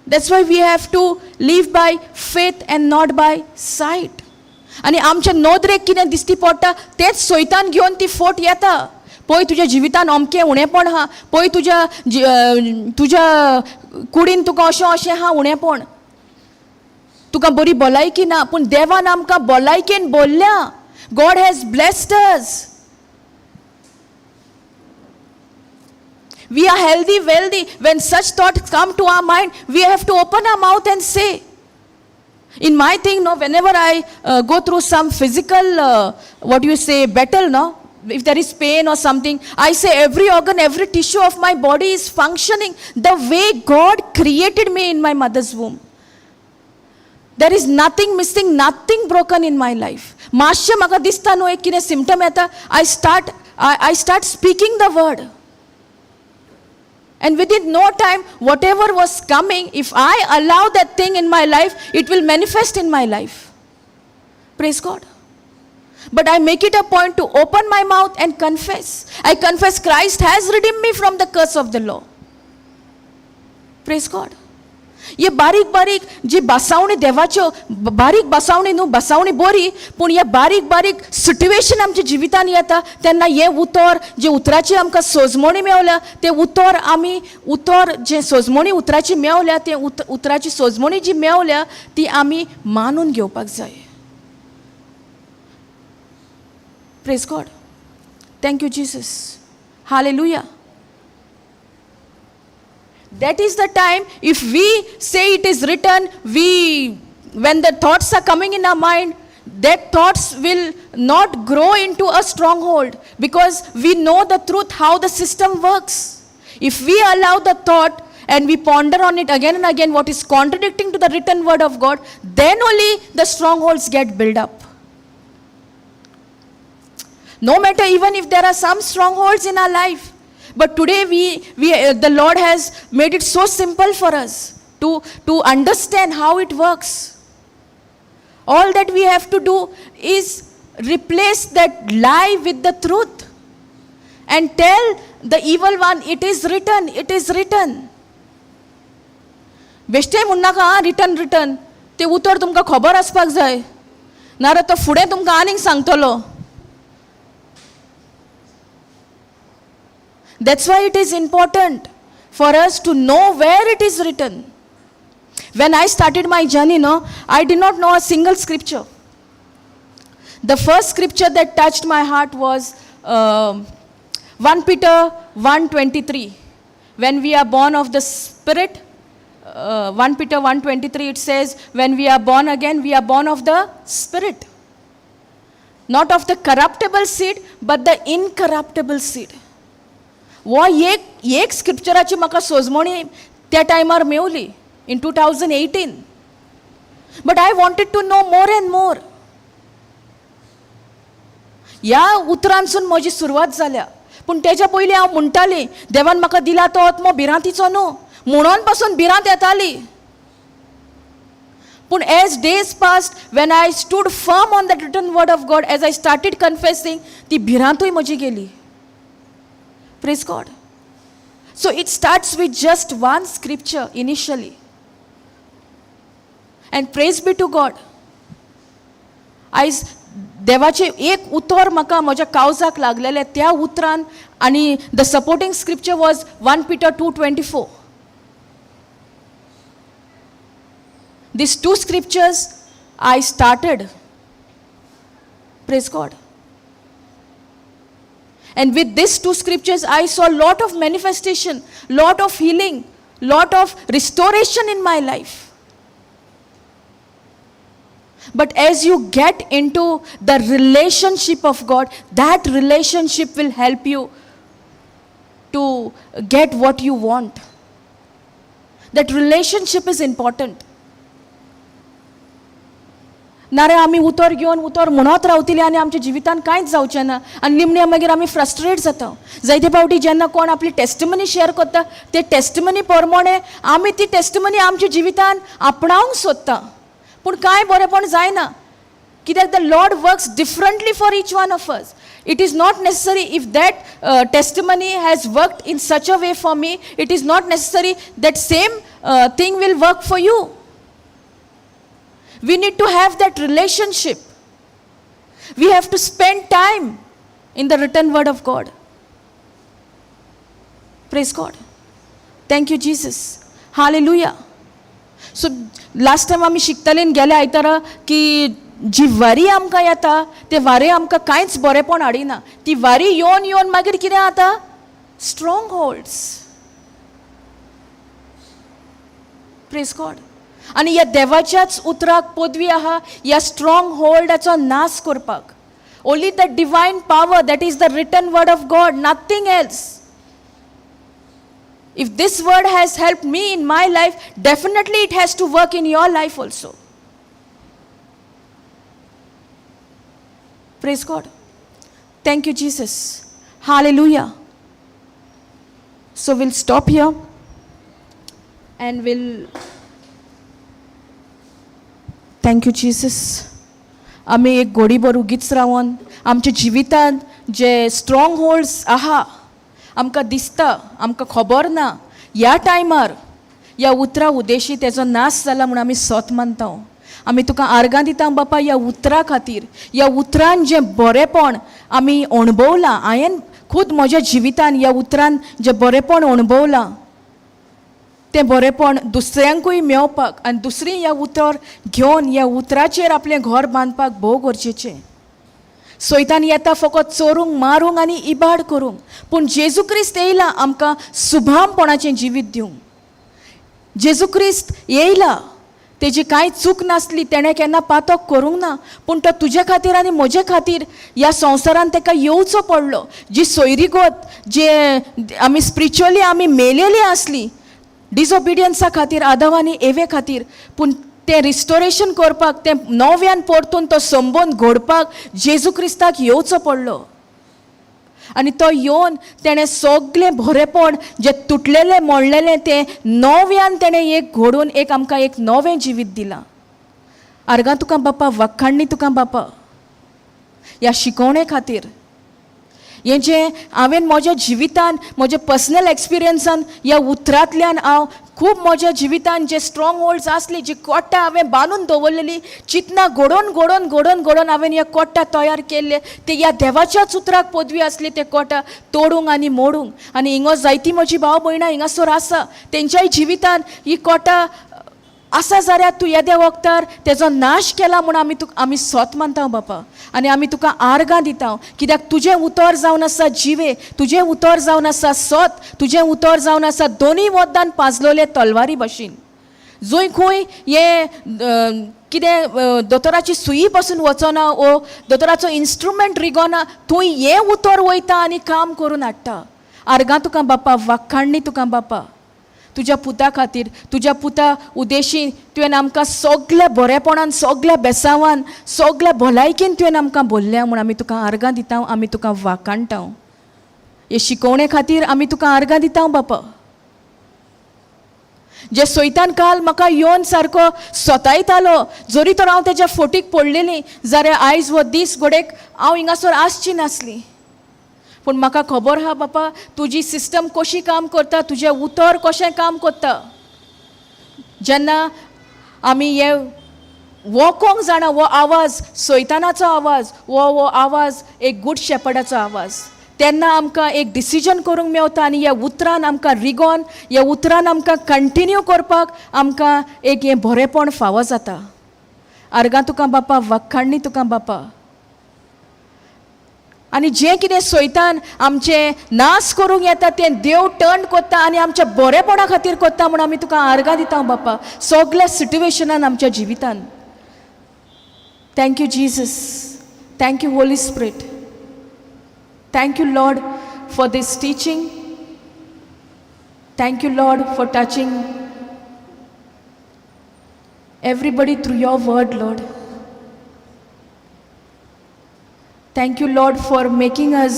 That's why we have to live by faith and not by sight. आनी आमच्या नोदरेक कितें दिसती पडटा तेच सैतान घेवन ती फोट येता. पळय तुज्या जिवितान अमकें उणेंपण आहा, पळय तुज्या कुडीन तुका अशें आहा उणेंपण, तुका बरी भलायकी ना. पूण देवान आमकां भलायकेन भरल्या. God has blessed us. We are healthy, wealthy. When such thoughts come to our mind, we have to open our mouth and say. In my thing, no, whenever I go through some physical, battle, no, if there is pain or something, I say every organ, every tissue of my body is functioning the way God created me in my mother's womb. There is nothing missing, nothing broken in my life. Masha maga dista no ek kine symptom eta, I start speaking the word. And within no time, whatever was coming, if I allow that thing in my life, it will manifest in my life. Praise God. But I make it a point to open my mouth and confess. I confess Christ has redeemed me from the curse of the law. Praise God. ये बारीक बारीक जी बसावणी देवाच्यो बारीक बसावणी न्हू बसावणी बरी पूण हे बारीक बारीक situation आमच्या जिवितान येता तेन्ना हे उतर जे उतराची आमकां सोजमणी मेवल्या ते उतर जे सोजमणी उतराची मेवल्या ते उतराची सोजमणी जी मेवल्या ती आमी मानून घेवपाक जाय. Praise God. Thank you Jesus. Hallelujah. That is the time, if we say it is written, when the thoughts are coming in our mind, that thoughts will not grow into a stronghold because we know the truth, how the system works. If we allow the thought and we ponder on it again and again, what is contradicting to the written word of God, then only the strongholds get built up. No matter even if there are some strongholds in our life, but today the Lord has made it so simple for us to understand how it works. All that we have to do is replace that lie with the truth and tell the evil one, it is written, it is written. बेश्टे म्हणनाका written ते उतर तुमकां खबर आसपाक जाय नाल्यार तो फुडें तुमकां आनीक सांगतलो. That's why it is important for us to know where it is written. When I started my journey, I did not know a single scripture. The first scripture that touched my heart was 1 Peter 1:23. When we are born of the Spirit, 1 Peter 1:23, it says, when we are born again, we are born of the Spirit. Not of the corruptible seed, but the incorruptible seed. वो एक स्क्रिप्चराची म्हाका सोजमणी त्या टायमार मेवली in 2018. But I wanted to know more and more. ह्या उतरांसून म्हजी सुरवात जाल्या. पूण तेच्या पयलीं हांव म्हणटाली देवान म्हाका दिला तो आत्मो भिरांतीचो न्हू म्हणून पासून भिरांत येताली. पूण as days passed, when I stood firm on the written word of God, as I started confessing, ती भिरांतूय म्हजी गेली. Praise God. So it starts with just one scripture initially. And praise be to God. आयज देवाचे एक उतर म्हाका म्हज्या काळजाक लागलेले त्या उतरान आनी the supporting scripture was 1 Peter 2:24. These two scriptures I started. Praise God. And with these two scriptures, I saw a lot of manifestation, lot of healing, lot of restoration in my life. But as you get into the relationship of God, that relationship will help you to get what you want. That relationship is important. नारे आमी उतर घेवन उतर म्हणत रावतली आनी आमच्या जिवितान कांयच जावचें ना आनी निमण्या मागीर आमी फ्रस्ट्रेट जाता. जायते फावटी जेन्ना कोण आपली टेस्टिमनी शेअर करता ते टेस्टिमनी प्रमाणे आमी ती टेस्टिमनी आमच्या जिवितान आपणावंक सोदता पूण कांय बरेपण जायना कित्याक the Lord works differently for each one of us. It is not necessary if that testimony has worked in such a way for me, it is not necessary that same thing will work for you. We need to have that relationship. We have to spend time in the written word of God. Praise God. Thank you, Jesus. Hallelujah. So last time आमी शिकतालीन गेल्या आयतारा की जी वारी आमकां येता ते वारे आमकां कांयच बरेपण हाडिना. ती वारी येवन येवन मागीर कितें जाता? Strong holds. Praise God. आनी ह्या देवाच्याच उतराक पदवी आहा ह्या स्ट्रॉंग होल्डाचो नाश करपाक. Only the divine power, that is the written word of God, nothing else. If this word has helped me in my life, definitely it has to work in your life also. Praise God. Thank you, Jesus. Hallelujah. So we'll stop here and we'll thank you, Jesus. आमी एक घडीभर उगीच रावन आमच्या जिवितांत जे strong holds आहा आमकां दिसता, आमकां खबर ना, ह्या टायमार ह्या उतरा उद्देशी तेजो नाश जाला म्हूण आमी सोत मानता. आमी तुका आर्गां दिता बापा ह्या उतरा खातीर. ह्या उतरान जें बरेपण आमी अणभवलां, हांवें खूद म्हज्या जिवितान ह्या उतरान जें बरेपण अणभवलां तें बरेपण दुसऱ्यांकूय मेळपाक आनी दुसरीं ह्या उतर घेवन ह्या उतराचेर आपलें घर बांदपाक भोव गरजेचें. सैतान येता फकत चोरूंक, मारूंक आनी इबाड करूंक, पूण जेजू क्रिस्त येयला आमकां सुभामपणाचें जिवीत दिवंक. जेजू क्रिस्त येयला, तेजी कांय चूक नासली, तेणें केन्ना पातक करूंक ना, पूण तो तुजे खातीर आनी म्हजे खातीर ह्या संवसारान ताका येवचो पडलो. जी सोयरीगत जे आमी स्पिरिच्युअली आमी मेलेली आसली डिसओबिडियन्सा खातीर, आदाम आनी एवे खातीर, पूण तें रिस्टोरेशन करपाक, तें नव्यान परतून तो संबंद घडपाक जेजू क्रिस्ताक येवचो पडलो. आनी तो येवन तेणें सगळें बरेपण जें तुटलेलें मोडलेलें तें नव्यान तेणें एक घडोवन एक आमकां एक नवें जिवीत दिलां. आर्गां तुका बापा, वखाणणी तुका बापा ह्या शिकोवणे खातीर. हें जें हांवें म्हज्या जिवितान, म्हज्या पर्सनल एक्सपिरियन्सान ह्या उतरांतल्यान हांव खूब म्हज्या जिवितान जे स्ट्रॉंग होल्ड्स आसली, जी कोट्टां हांवें बांदून दवरलेली, चिंतना घडोवन घडोवन घडोवन घडोवन हांवें हे कोट्टां तयार केल्ले, ते ह्या देवाच्याच उतराक पदवी आसली ते कोट्टां तोडूंक आनी मोडूंक. आनी हिंगो जायतीं म्हजी भाव भयणां हिंगासर आसा, तेंच्याय जिवितान ही कोट्टां आसा जाल्यार तूं येद्या वखदार तेजो नाश केला म्हूण आमी सोत मानता बापा. आनी आमी तुका आर्गां दिता, कित्याक तुजें उतर जावन आसा जिवे, तुजें उतर जावन आसा सोत, तुजें उतर जावन आसा दोनूय वखदान पाजलोले तलवारी भशेन. जंय खंय हे कितें दोतोराची सुई पासून वचना वो दोतोराचो इन्स्ट्रुमेंट रिगोना, थंय हें उतर वयता आनी काम करून हाडटा. आर्गां तुका बापा, वाखाणणी तुका बापा तुज्या पुता खातीर, तुज्या पुता उद्देशीन तुवें आमकां सगळ्या बरेपणान, सगळ्या बेसांवान, सगळ्या भलायकेन तुवें आमकां बोल्ल्या म्हूण आमी तुका आर्गां दिता, आमी तुका वाखाणटा. हे शिकोवणे खातीर आमी तुका आर्गां दिता बापा. जे सैतान काल म्हाका येवन सारको सोतायतालो, जरी तर हांव तेज्या फोटीक पडलेली जाल्यार आयज वो दीस घोडेक हांव हिंगासर आसची नासली. पूण म्हाका खबर आहा बापा, तुजी सिस्टम कशी काम करता, तुजें उतर कशें काम करता. जेन्ना आमी हे वळखोंक जाणा वो आवाज सैतानाचो आवाज, वो आवाज एक गूड शेपर्डाचो आवाज, तेन्ना आमकां एक डिसिजन करूंक मेवता आनी ह्या उतरान आमकां रिगोन, ह्या उतरान आमकां कंटिन्यू करपाक आमकां एक हें बरेपण फावो जाता. आर्गां तुका बापा, वखाणणी तुका बापा. आनी जें कितें सैतान आमचें नाश करूंक येता तें देव टर्न करता आनी आमच्या बरेपणा खातीर करता म्हूण आमी तुका आर्गां दिता बापा, सगळ्या सिट्युएशनान आमच्या जिवितान. Thank you Jesus, thank you Holy Spirit, thank you Lord for these teaching, thank you Lord for touching everybody through your word Lord. Thank you, Lord, for making us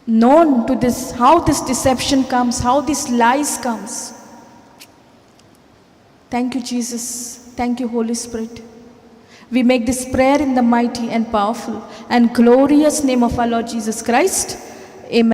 known to this, how this deception comes, how this lies comes. Thank you, Jesus. Thank you, Holy Spirit. We make this prayer in the mighty and powerful and glorious name of our Lord Jesus Christ.